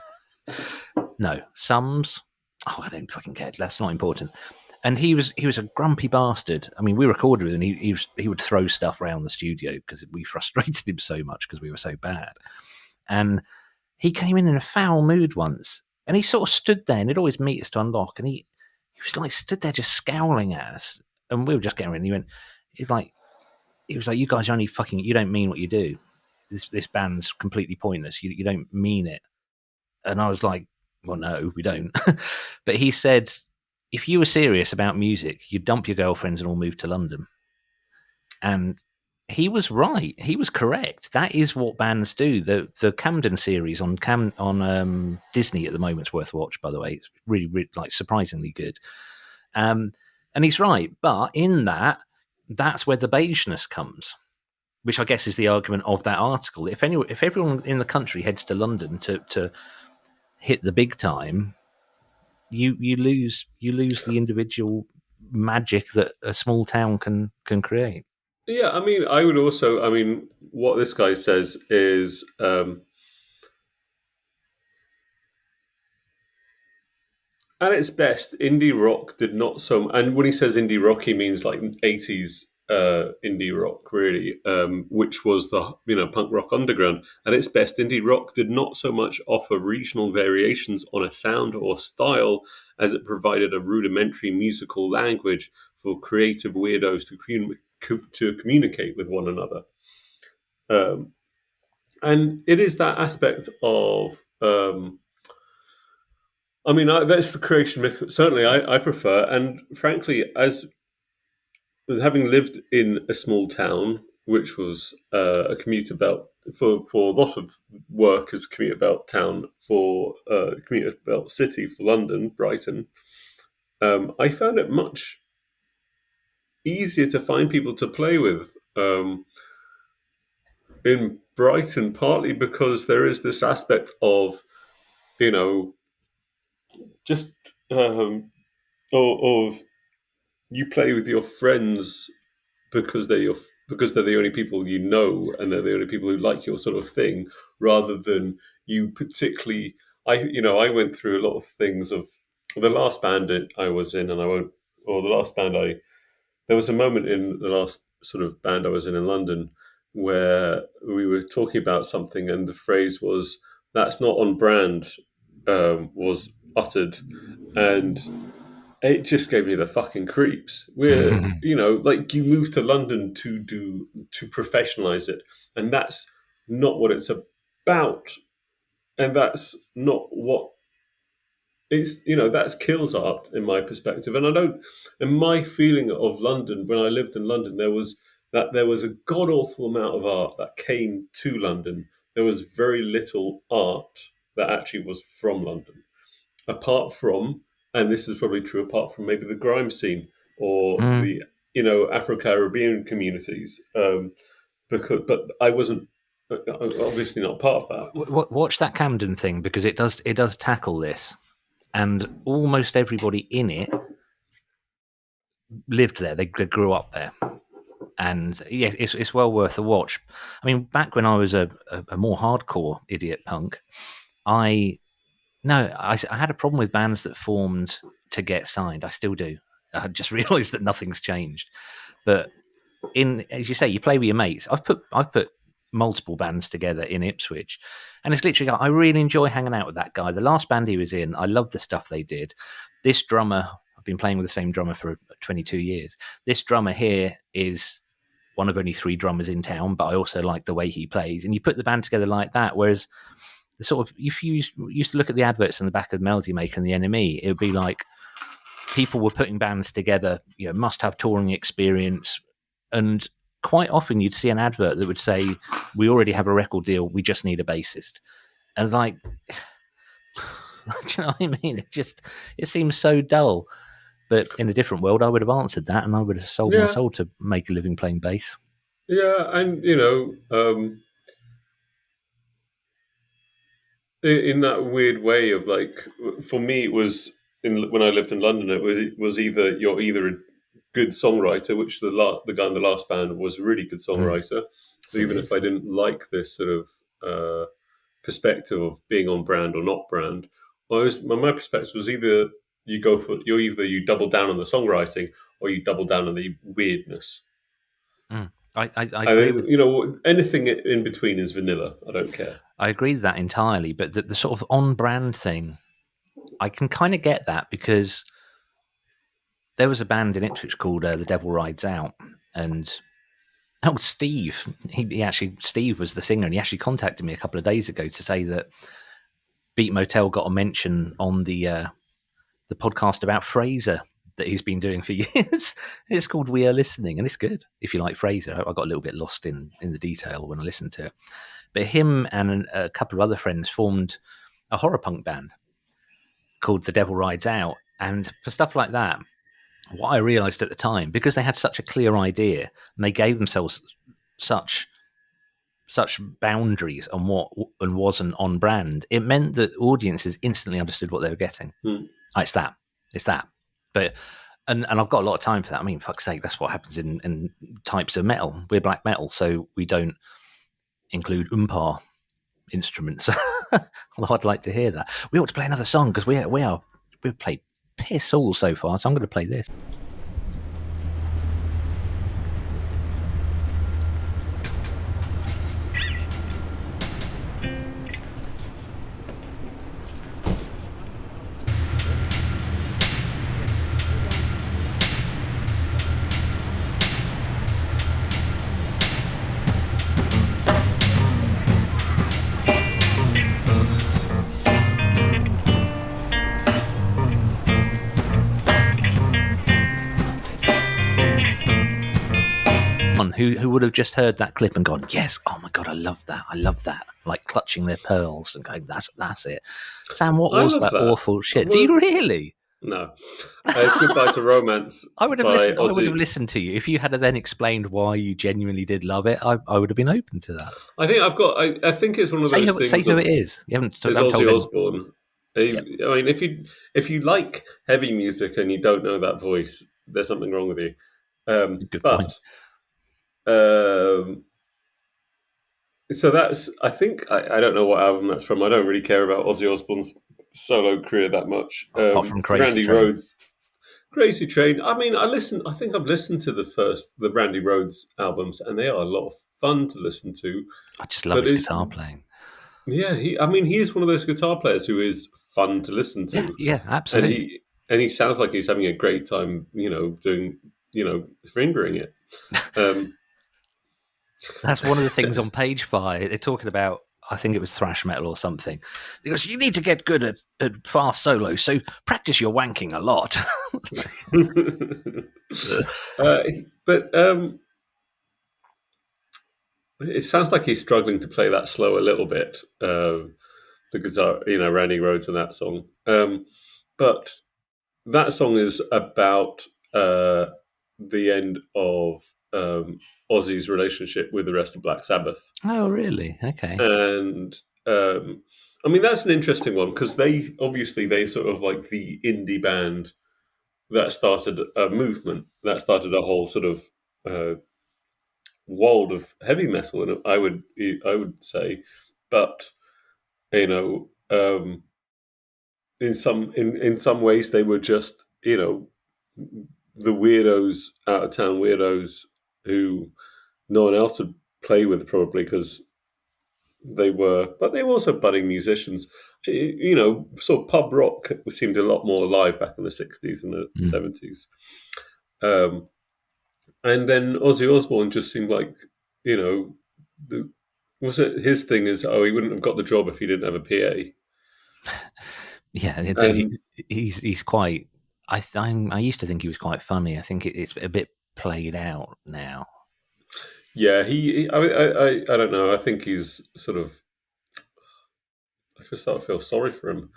No, Sums. Oh, I don't fucking care. That's not important. And he was a grumpy bastard. I mean, we recorded with him. He would throw stuff around the studio because we frustrated him so much because we were so bad. And he came in a foul mood once, and he sort of stood there, and he'd always meet us to unlock, and he was like stood there just scowling at us, and we were just getting ready. And he was like, you guys only fucking, you don't mean what you do. This band's completely pointless. You don't mean it. And I was like, well, no, we don't. But he said, if you were serious about music, you'd dump your girlfriends and all move to London. And he was right. He was correct. That is what bands do. The Camden series on Disney at the moment is worth a watch, by the way. It's really, really like surprisingly good. And he's right. But in that's where the beigeness comes, which I guess is the argument of that article. If everyone in the country heads to London to hit the big time, you lose the individual magic that a small town can create. Yeah, I mean, I would also. I mean, what this guy says is. At its best, indie rock did not so. And when he says indie rock, he means like 80s indie rock, really, which was the punk rock underground. At its best, indie rock did not so much offer regional variations on a sound or style as it provided a rudimentary musical language for creative weirdos to communicate with one another. And it is that aspect of. I mean, that's the creation myth. Certainly, I prefer, and frankly, as having lived in a small town, which was a commuter belt for a lot of work as a commuter belt town, for a commuter belt city for London, Brighton, I found it much easier to find people to play with in Brighton, partly because there is this aspect of, just of you play with your friends because they're the only people you know, and they're the only people who like your sort of thing, rather than you particularly. I went through a lot of things of the last band that I was in, and there was a moment in the last sort of band I was in London where we were talking about something, and the phrase was "that's not on brand," was uttered, and it just gave me the fucking creeps. We're, like you moved to London to professionalize it, and that's not what it's about, and that's not what it's. That kills art in my perspective, and I don't. And my feeling of London when I lived in London, there was a god awful amount of art that came to London. There was very little art that actually was from London, apart from. And this is probably true apart from maybe the grime scene or the Afro-Caribbean communities, but I wasn't obviously not part of that. Watch that Camden thing, because it does tackle this, and almost everybody in it lived there. They grew up there, and yeah, it's well worth a watch. I mean, back when I was a more hardcore idiot punk, I had a problem with bands that formed to get signed. I still do. I just realised that nothing's changed. But as you say, you play with your mates. I've put multiple bands together in Ipswich, and it's literally I really enjoy hanging out with that guy. The last band he was in, I love the stuff they did. This drummer, I've been playing with the same drummer for 22 years. This drummer here is one of only 3 drummers in town, but I also like the way he plays. And you put the band together like that, whereas the sort of, if you used to look at the adverts in the back of Melody Maker and the NME, it would be like people were putting bands together, must have touring experience, and quite often you'd see an advert that would say, we already have a record deal, we just need a bassist. And like, do you know what I mean? It seems so dull. But in a different world, I would have answered that, and I would have sold my soul to make a living playing bass. Yeah, and in that weird way of like, for me, it was when I lived in London, it was you're either a good songwriter, which the guy in the last band was a really good songwriter. So even if I didn't like this sort of perspective of being on brand or not brand. My perspective was either you double down on the songwriting or you double down on the weirdness. I agree with anything in between is vanilla. I don't care. I agree with that entirely, but the sort of on-brand thing, I can kind of get that because there was a band in Ipswich called The Devil Rides Out, and Steve, Steve was the singer, and he actually contacted me a couple of days ago to say that Beat Motel got a mention on the podcast about Fraser that he's been doing for years. It's called We Are Listening, and it's good if you like Fraser. I got a little bit lost in the detail when I listened to it. But him and a couple of other friends formed a horror punk band called The Devil Rides Out. And for stuff like that, what I realised at the time, because they had such a clear idea and they gave themselves such boundaries on what and wasn't on brand, it meant that audiences instantly understood what they were getting. It's that. But and I've got a lot of time for that. I mean, fuck's sake, that's what happens in types of metal. We're black metal, so we don't include instruments. Although I'd like to hear that. We ought to play another song because we've played piss all so far, so I'm going to play this. Who would have just heard that clip and gone, yes, oh my God, I love that, like clutching their pearls and going, that's it. Sam, what was that awful shit? Do you really? No. It's Goodbye to Romance. I would have listened to you. If you had then explained why you genuinely did love it, I would have been open to that. I think it's one of those things. Say who it is. You haven't told Ozzy Osbourne. Yep. I mean, if you like heavy music and you don't know that voice, there's something wrong with you. Good point. So that's, I think, I don't know what album that's from. I don't really care about Ozzy Osbourne's solo career that much. Apart from Randy Rhoads, Crazy Train. I mean, I think I've listened to the Randy Rhoads albums, and they are a lot of fun to listen to. I just love his guitar playing. Yeah, he's one of those guitar players who is fun to listen to. Yeah, absolutely. And he sounds like he's having a great time, doing, fingering it. That's one of the things on page 5. They're talking about, I think it was thrash metal or something. Because you need to get good at fast solos, so practice your wanking a lot. But it sounds like he's struggling to play that slow a little bit. The guitar, Randy Rhoads and that song. But that song is about the end of Ozzy's relationship with the rest of Black Sabbath. Oh, really? Okay. And I mean, that's an interesting one because they sort of like the indie band that started a movement, that started a whole sort of world of heavy metal, and I would say, but in some ways they were just the weirdos, out of town weirdos who no one else would play with probably because they were also budding musicians. Sort of pub rock seemed a lot more alive back in the 60s and the 70s. And then Ozzy Osbourne just seemed like, his thing is, he wouldn't have got the job if he didn't have a PA. Yeah, he's quite. I used to think he was quite funny. I think it's a bit played out now. Yeah, I don't know. I think he's sort of. I just start to feel sorry for him.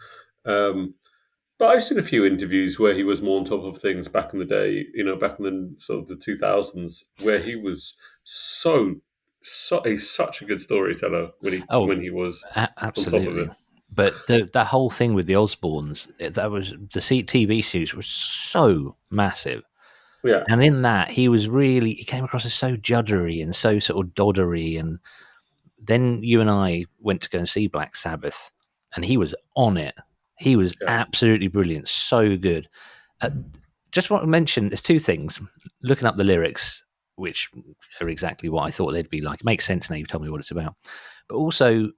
But I've seen a few interviews where he was more on top of things back in the day. Back in the sort of the 2000s, where he was he's such a good storyteller when he was absolutely. on top of it. But that whole thing with the Osbournes, that was the TV series was so massive. Yeah. And in that, he came across as so juddery and so sort of doddery, and then you and I went to go and see Black Sabbath, and he was on it. He was absolutely brilliant, so good. Just want to mention, there's two things. Looking up the lyrics, which are exactly what I thought they'd be like. It makes sense now you've told me what it's about. But also,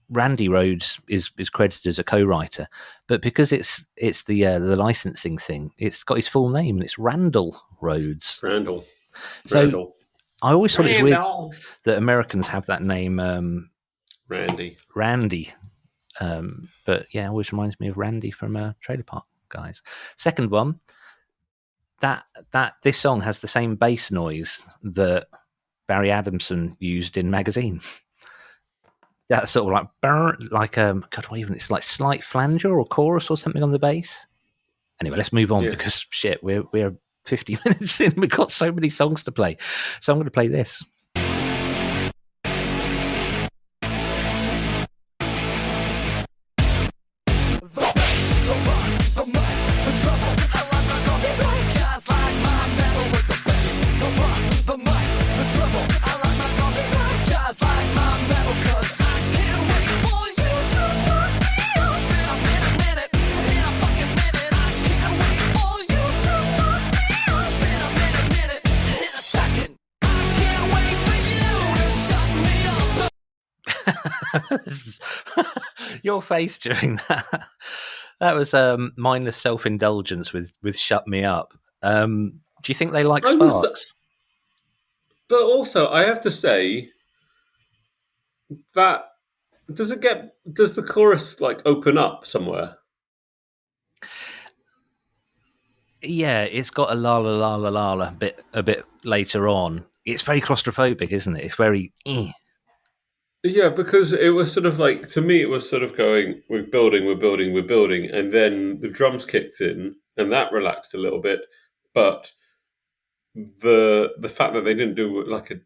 Randy Rhoads is credited as a co-writer, but because it's the licensing thing, it's got his full name, and it's Randall Rhoads. Randall. I always thought it's weird that Americans have that name, Randy. But yeah, it always reminds me of Randy from Trailer Park Guys. Second one, that this song has the same bass noise that Barry Adamson used in Magazine. That's sort of like God, what even? It's like slight flanger or chorus or something on the bass. Anyway, let's move on because shit, we're 50 minutes in. We've got so many songs to play, so I'm going to play this. Your face during that was mindless self-indulgence with Shut Me Up. Do you think they like Sparks? But also, I have to say that does the chorus like open up somewhere? Yeah, it's got a la la la la la la a bit later on. It's very claustrophobic, isn't it? It's very Yeah, because it was sort of like, to me, it was sort of going, we're building, and then the drums kicked in, and that relaxed a little bit. But the fact that they didn't do like a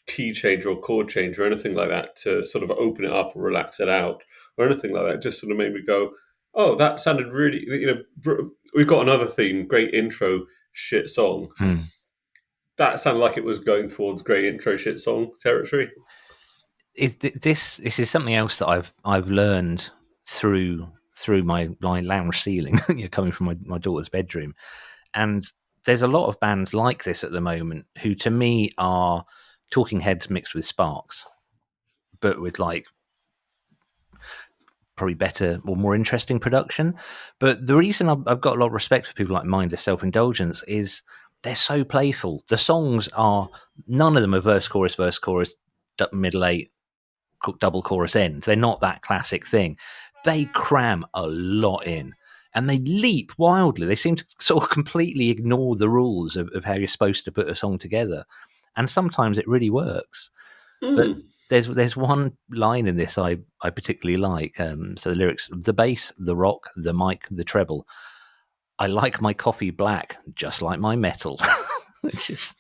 key change or chord change or anything like that to sort of open it up or relax it out or anything like that just sort of made me go, oh, that sounded really, we've got another theme, great intro, shit song. That sounded like it was going towards great intro, shit song territory. This is something else that I've learned through my lounge ceiling, coming from my daughter's bedroom, and there's a lot of bands like this at the moment who, to me, are Talking Heads mixed with Sparks, but with like probably better or more interesting production. But the reason I've got a lot of respect for people like Mindless Self-Indulgence is they're so playful. The songs are, none of them are verse, chorus, middle eight, double chorus end. They're not that classic thing. They cram a lot in, and they leap wildly. They seem to sort of completely ignore the rules of how you're supposed to put a song together, and sometimes it really works. But there's one line in this I particularly like. So the lyrics: the bass, the rock, the mic, the treble. I like my coffee black, just like my metal. Which is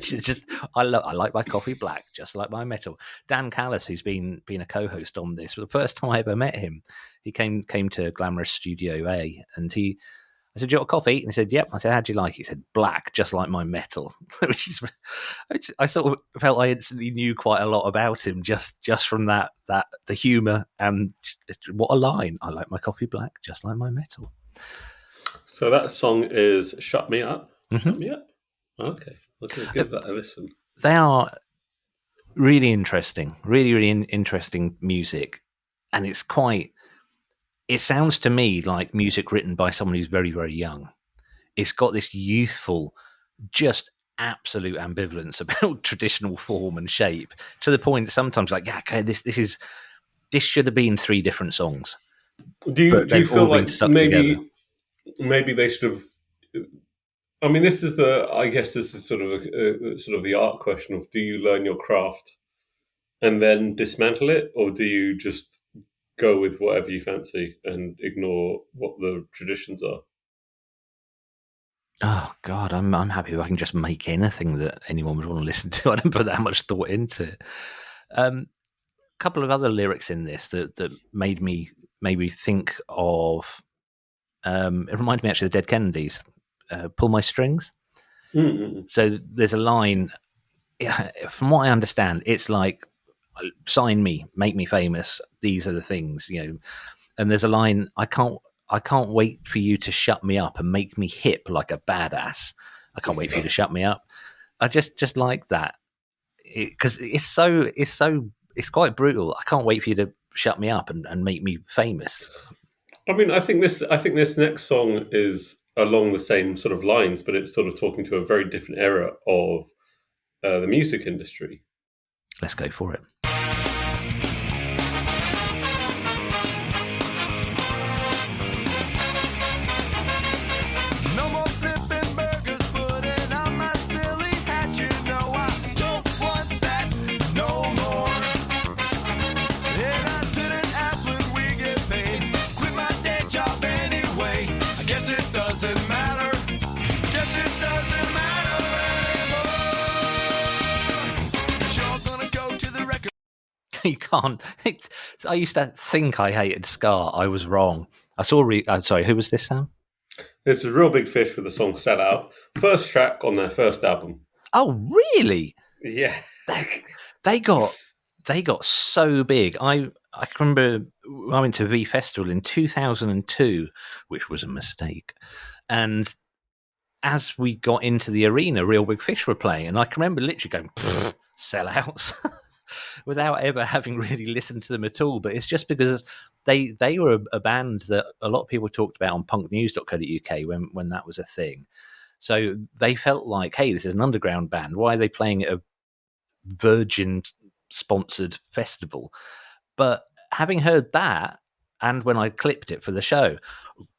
just I like my coffee black, just like my metal. Dan Callis, who's been a co-host on this, for the first time I ever met him, he came to Glamorous Studio A, and I said, "Do you want coffee?" And he said, "Yep." I said, "How'd you like it?" He said, "Black, just like my metal." I sort of felt I instantly knew quite a lot about him just from that the humour, and what a line! I like my coffee black, just like my metal. So that song is "Shut Me Up." Mm-hmm. Shut Me Up. Okay. Okay, give that a listen. They are really interesting, really interesting music, and it's quite. It sounds to me like music written by someone who's very, very young. It's got this youthful, just absolute ambivalence about traditional form and shape, to the point sometimes like, yeah, okay, this should have been 3 different songs. Do you feel like maybe they should have? I mean, this is sort of the art question of, do you learn your craft and then dismantle it, or do you just go with whatever you fancy and ignore what the traditions are? Oh God, I'm happy if I can just make anything that anyone would want to listen to. I don't put that much thought into it. A couple of other lyrics in this that made me think of. It reminded me actually of the Dead Kennedys. Pull My Strings. Mm-hmm. So there's a line, from what I understand, it's like, sign me, make me famous. These are the things, you know. And there's a line, I can't wait for you to shut me up and make me hip like a badass. I can't wait for you to shut me up. I just like that, because it's quite brutal. I can't wait for you to shut me up and make me famous. I mean, I think this next song is along the same sort of lines, but it's sort of talking to a very different era of the music industry. Let's go for it. No more flipping burgers, putting on my silly hat. You know I don't want that no more. And I didn't ask when we get paid. Quit my day job anyway. I guess it doesn't matter. Guess it doesn't matter anymore. 'Cause you're gonna go to the record. You can't. I used to think I hated ska. I was wrong. I saw. Sorry, who was this, Sam? This is Real Big Fish with the song "Sell Out," first track on their first album. Oh, really? Yeah, They got so big. I can remember I went to V Festival in 2002, which was a mistake. And as we got into the arena, Real Big Fish were playing, and I can remember literally going, sellouts, without ever having really listened to them at all. But it's just because they were a band that a lot of people talked about on punknews.co.uk when that was a thing. So they felt like, hey, this is an underground band. Why are they playing at a Virgin-sponsored festival? But having heard that, and when I clipped it for the show,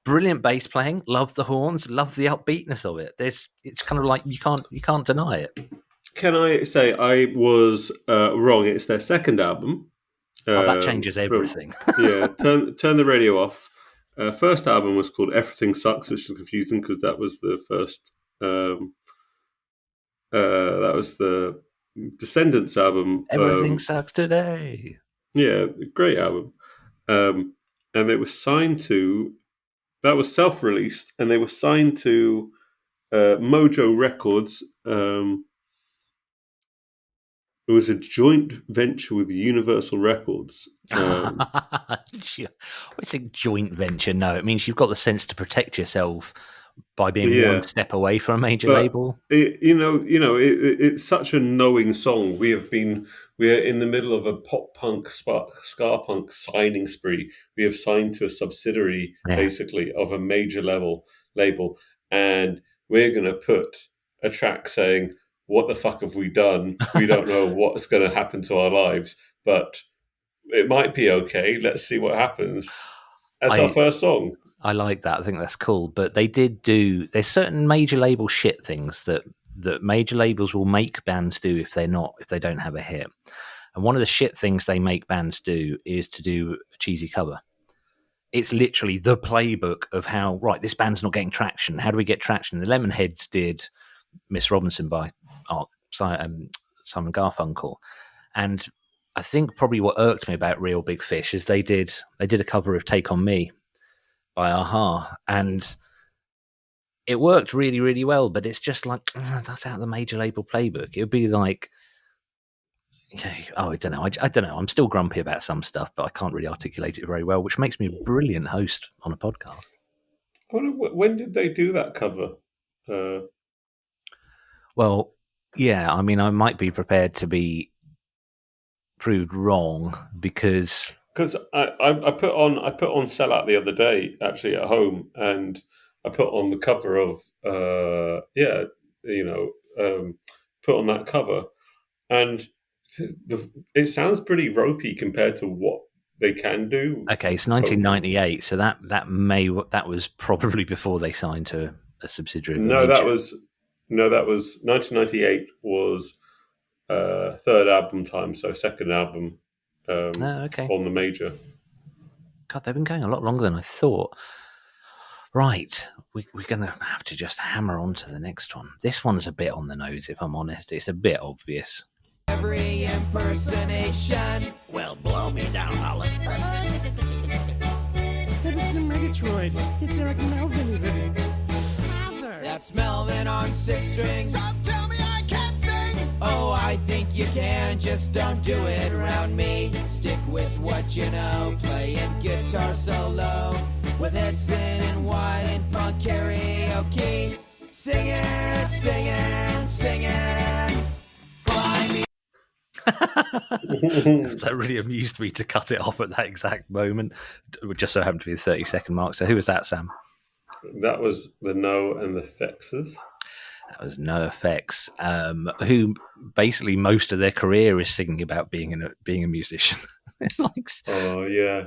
brilliant bass playing, love the horns, love the upbeatness of it. It's kind of like you can't deny it. Can I say I was wrong? It's their second album. That changes everything. Yeah, turn the radio off. First album was called Everything Sucks, which is confusing because that was the first. That was the Descendants album. Everything Sucks Today. Yeah, great album. And they were signed to. That was self-released, and they were signed to Mojo Records. It was a joint venture with Universal Records. It's a joint venture. No, it means you've got the sense to protect yourself by being one step away from a major label. It's such a knowing song. We are in the middle of a pop punk, ska punk signing spree. We have signed to a subsidiary, basically, of a major label, and we're going to put a track saying, what the fuck have we done? We don't know what's going to happen to our lives, but it might be okay. Let's see what happens. That's our first song. I like that. I think that's cool. But there's certain major label shit things that major labels will make bands do if they don't have a hit. And one of the shit things they make bands do is to do a cheesy cover. It's literally the playbook of how, right, this band's not getting traction. How do we get traction? The Lemonheads did Miss Robinson by Simon Garfunkel, and I think probably what irked me about Real Big Fish is they did a cover of Take On Me by Aha, and it worked really, really well, but it's just like, that's out of the major label playbook. It would be like, I don't know. I don't know. I'm still grumpy about some stuff, but I can't really articulate it very well, which makes me a brilliant host on a podcast. When did they do that cover? Well, yeah, I mean, I might be prepared to be proved wrong because I put on Sell Out the other day, actually at home, and I put on the cover of put on that cover, and it sounds pretty ropey compared to what they can do. Okay, it's 1998, so that was probably before they signed to a subsidiary. That was 1998 was third album time, so second album on the major. God, they've been going a lot longer than I thought. Right, we're going to have to just hammer on to the next one. This one's a bit on the nose, if I'm honest. It's a bit obvious. Every impersonation will blow me down, Holland. It's the Megatroid. It's Eric Melvin even. That's Melvin on 6 strings. So tell me I can't sing. Oh, I think you can, just don't do it around me. Stick with what you know, playing guitar solo with Edson and White and punk karaoke. Singing, singing, singing. Buy me. That really amused me to cut it off at that exact moment. It would just so happen to be the 30-second mark. So who was that, Sam? That was the No and the Fexes. That was NoFX, who basically most of their career is singing about being a musician. Oh yeah.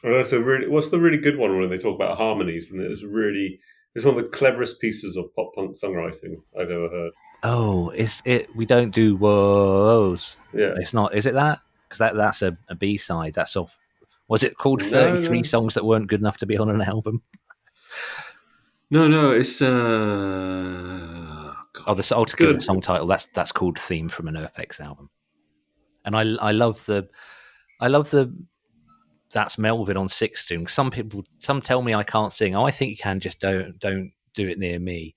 Well, that's what's the really good one when they talk about harmonies, and it's one of the cleverest pieces of pop punk songwriting I've ever heard. Oh, is it? We don't do woes. Yeah, it's not. Is it that? Because that's a B-side. That's off. Was it called 33 songs that weren't good enough to be on an album? No, it's I'll just give the song title. That's called "Theme" from an NoFX album, and I love the that's Melvin on 6 string. Some tell me I can't sing. Oh, I think you can. Just don't do it near me.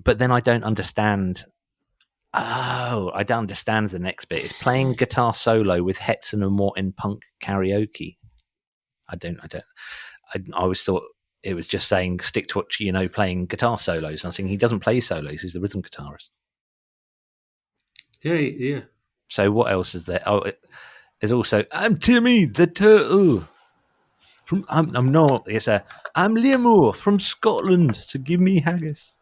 But then I don't understand. Oh, I don't understand the next bit. It's playing guitar solo with Hetson and Morton punk karaoke. I always thought it was just saying stick to what you know, playing guitar solos. I'm saying he doesn't play solos; he's the rhythm guitarist. Yeah. So what else is there? Oh, there's also I'm Timmy the Turtle. I'm not. It's I'm Liamore from Scotland. So give me haggis.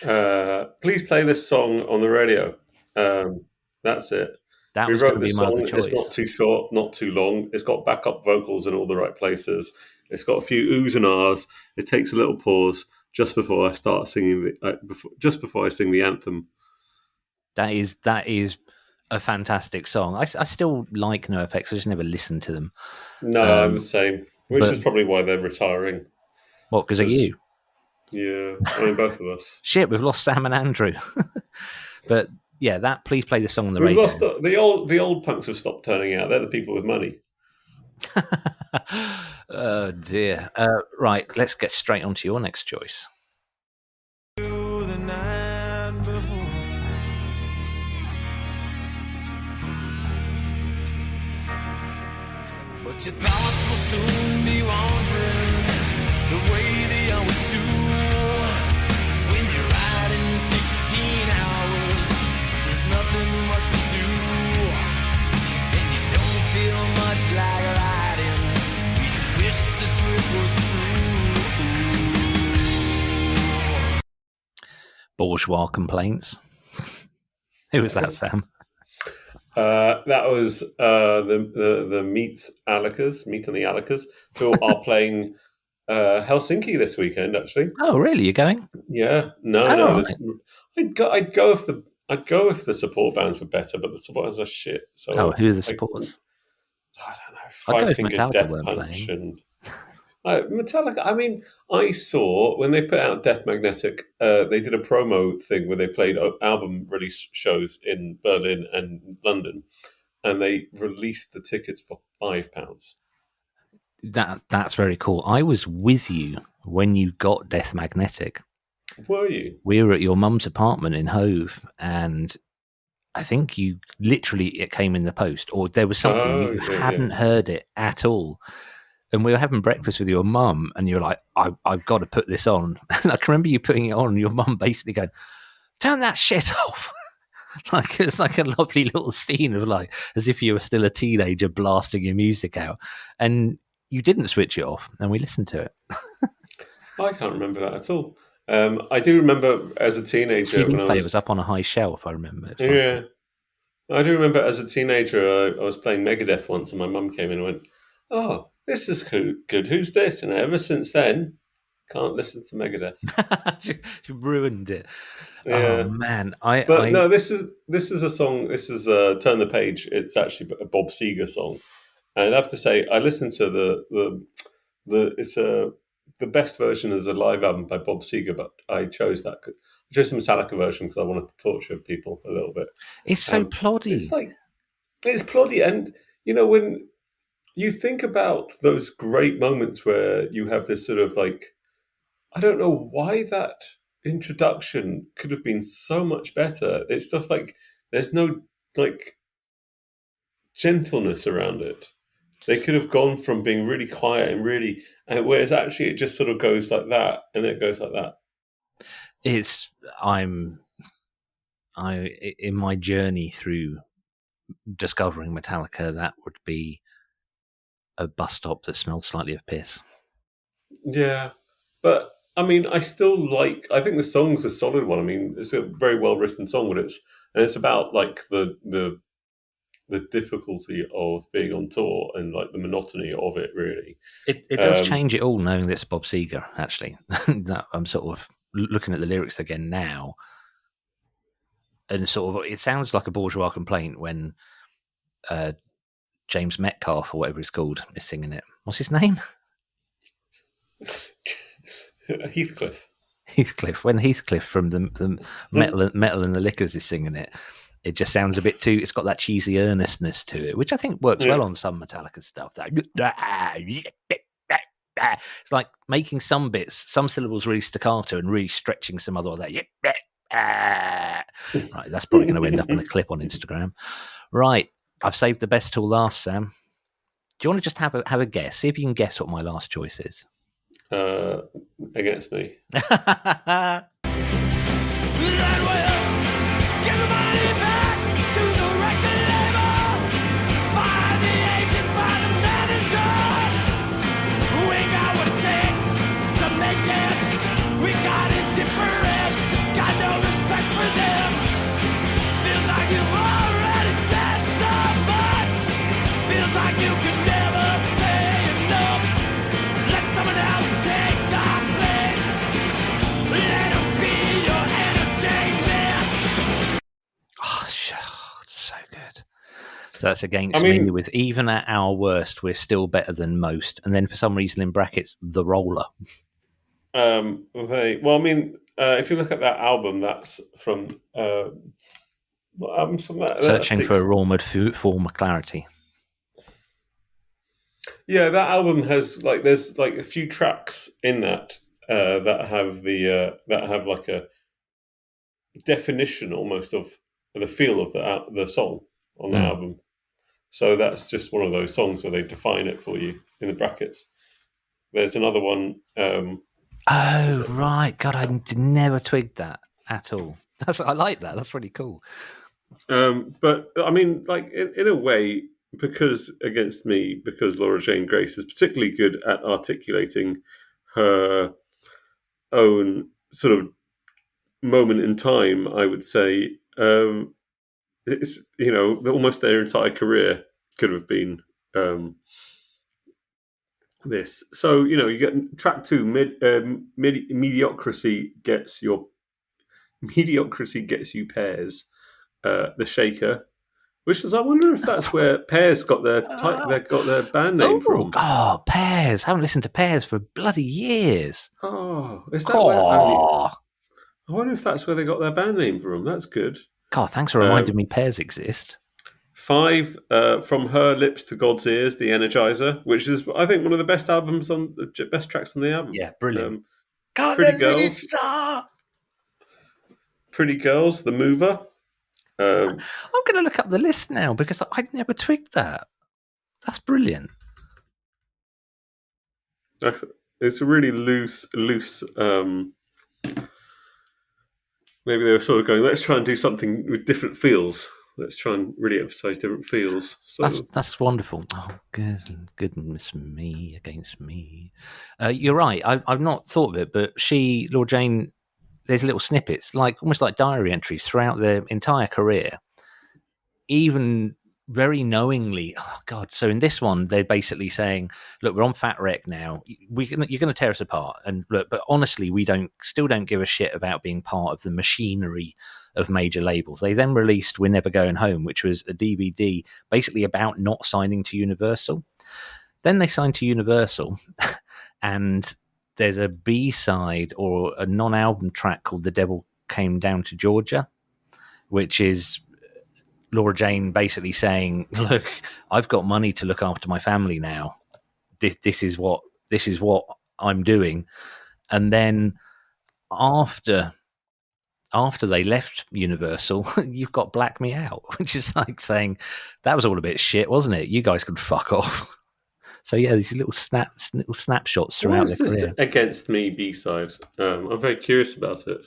Please play this song on the radio. That's it. We wrote this song. It's not too short, not too long. It's got backup vocals in all the right places. It's got a few oohs and ahs. It takes a little pause just before I start singing. Before I sing the anthem. That is a fantastic song. I still like NoFX. I just never listened to them. No, I'm the same. Which is probably why they're retiring. What? Because of you? Yeah, I mean both of us. Shit, we've lost Sam and Andrew. But yeah, please play the song on the radio. Lost the old punks have stopped turning out. They're the people with money. Oh dear. Right, let's get straight on to your next choice. The night before. But your thoughts will soon be wandering the way they always do. When you're riding 16 hours, there's nothing much to do, and you don't feel much like riding. You just wish the trip was through. Bourgeois complaints. Who was that, Sam? That was the Meet and the Alicas, who are playing Helsinki this weekend. Actually, oh really? You're going? Yeah, no. Right. I'd go if the support bands were better, but the support bands are shit. So who are the supporters? I don't know. I'd go if Five-Finger Metallica Death weren't Punch playing. and Metallica. I mean, I saw when they put out Death Magnetic, they did a promo thing where they played album release shows in Berlin and London, and they released the tickets for £5. That's very cool. I was with you when you got Death Magnetic. Were you? We were at your mum's apartment in Hove, and I think it came in the post, or there was something you hadn't heard it at all. And we were having breakfast with your mum, and you're like, I've got to put this on. And I can remember you putting it on, and your mum basically going, turn that shit off. Like, it was like a lovely little scene of like, as if you were still a teenager blasting your music out. And you didn't switch it off, and we listened to it. I can't remember that at all. I do remember as a teenager CD when player was up on a high shelf, I remember. Yeah. I do remember as a teenager, I was playing Megadeth once, and my mum came in and went, oh, this is good. Who's this? And ever since then, can't listen to Megadeth. She ruined it. Yeah. Oh man! No, this is a song. This is Turn the Page. It's actually a Bob Seger song, and I have to say I listened to the best version is a live album by Bob Seger, but I chose the Metallica version because I wanted to torture people a little bit. It's so ploddy. It's ploddy, and when you think about those great moments where you have this sort of like, I don't know why that introduction could have been so much better. It's just like there's no like gentleness around it. They could have gone from being really quiet and really, whereas actually it just sort of goes like that, and then it goes like that. In my journey through discovering Metallica, that would be a bus stop that smelled slightly of piss. Yeah, but I mean, I think the song's a solid one. I mean, it's a very well written song, and it's about like the difficulty of being on tour and like the monotony of it. Really, it does change it all, knowing that it's Bob Seger. Actually, that I'm sort of looking at the lyrics again now, and sort of it sounds like a bourgeois complaint when James Metcalf or whatever he's called is singing it. What's his name? Heathcliff. When Heathcliff from the Metal and the Lickers is singing it, it just sounds a bit too. It's got that cheesy earnestness to it, which I think works well on some Metallica stuff. It's like making some syllables really staccato and really stretching some other. Right, that's probably going to end up on a clip on Instagram. Right, I've saved the best till last, Sam. Do you want to just have a guess? See if you can guess what my last choice is. Against me. So that's against me with even at our worst, we're still better than most. And then for some reason in brackets, the roller. If you look at that album, that's from Searching for a Raw Form of Clarity. Yeah, that album has there's a few tracks in that that have like a definition almost of the feel of the song on the album. So that's just one of those songs where they define it for you in the brackets. There's another one. Right. God, I never twigged that at all. I like that. That's really cool. But I mean, like in a way, because Laura Jane Grace is particularly good at articulating her own sort of moment in time, I would say, it's, almost their entire career could have been this. So, you get track 2, mediocrity gets you Pairs, the Shaker, which is, I wonder if that's where Pairs got their band name from. Oh, Pairs! I haven't listened to Pairs for bloody years. Oh, is that where? I wonder if that's where they got their band name from. That's good. God, thanks for reminding me Pairs exist. 5, From Her Lips to God's Ears, The Energizer, which is, I think, one of the best tracks on the album. Yeah, brilliant. Pretty Girls, The Mover. I'm going to look up the list now because I never twigged that. That's brilliant. It's a really loose. Maybe they were sort of going, let's try and do something with different feels. Let's try and really emphasize different feels. So that's wonderful. Oh, goodness me, against me. You're right. I've not thought of it, but Laura Jane, there's little snippets, almost like diary entries throughout their entire career, even very knowingly. Oh God! So in this one, they're basically saying, "Look, we're on Fat Wreck now. You're going to tear us apart." And look, but honestly, we still don't give a shit about being part of the machinery of major labels. They then released "We're Never Going Home," which was a DVD basically about not signing to Universal. Then they signed to Universal, and there's a B-side or a non-album track called "The Devil Came Down to Georgia," which is Laura Jane basically saying, "Look, I've got money to look after my family now. This is what I'm doing." And then after after they left Universal, you've got Black Me Out, which is like saying that was all a bit shit, wasn't it? You guys could fuck off. So yeah, these little snapshots throughout their career. Against Me B-side? I'm very curious about it.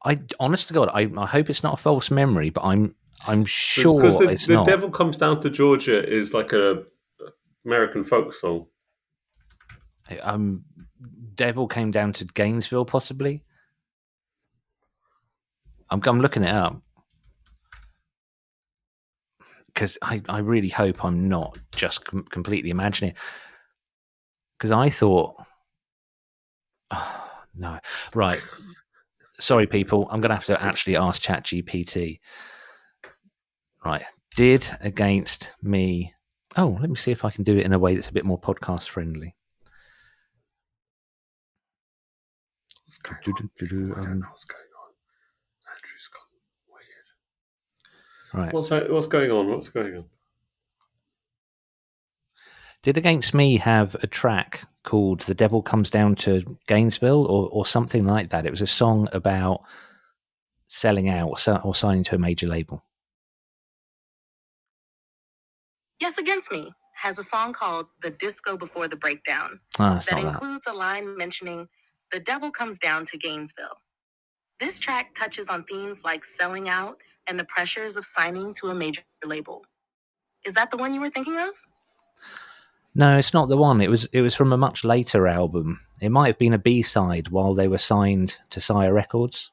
I honest to God, I hope it's not a false memory, but I'm sure because it's not. The Devil Comes Down to Georgia is like a American folk song. Devil Came Down to Gainesville, possibly. I'm looking it up because I really hope I'm not just completely imagining it. Because I thought, oh, no, right. Sorry, people. I'm going to have to actually ask ChatGPT. Right. Did Against Me. Oh, let me see if I can do it in a way that's a bit more podcast friendly. What's going on? I don't know what's going on. Andrew's gone weird. Right. What's going on? What's going on? Did Against Me have a track called The Devil Comes Down to Gainesville or something like that? It was a song about selling out or signing to a major label. Yes Against Me has a song called The Disco Before the Breakdown that includes a line mentioning the devil comes down to Gainesville. This track touches on themes like selling out and the pressures of signing to a major label. Is that the one you were thinking of? No, it's not the one. It was from a much later album. It might have been a B-side while they were signed to Sire Records.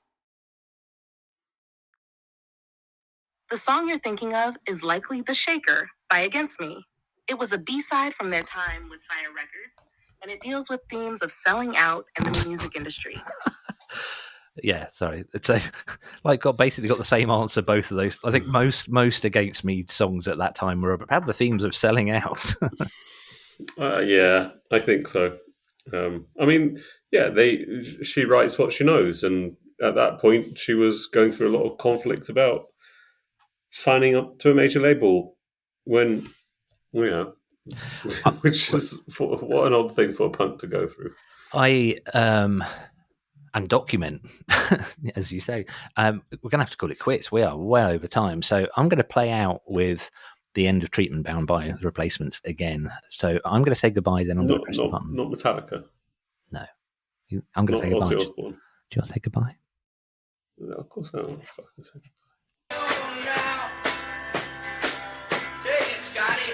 The song you're thinking of is likely The Shaker by Against Me. It was a B-side from their time with Sire Records, and it deals with themes of selling out and the music industry. Yeah, sorry. It's basically got the same answer, both of those. I think most Against Me songs at that time had the themes of selling out. Yeah, I think so. I mean, yeah, she writes what she knows, and at that point, she was going through a lot of conflict about signing up to a major label when, which is what an odd thing for a punk to go through. And document, as you say. We're going to have to call it quits. We are well over time. So I'm going to play out with The End of Treatment Bound by The Replacements again. So I'm going to say goodbye, then I'm going to press the button. Not Metallica. No. I'm going to say goodbye. Ozzy Osbourne. Do you want to say goodbye? No, of course I don't want to fucking say Take it, Scotty.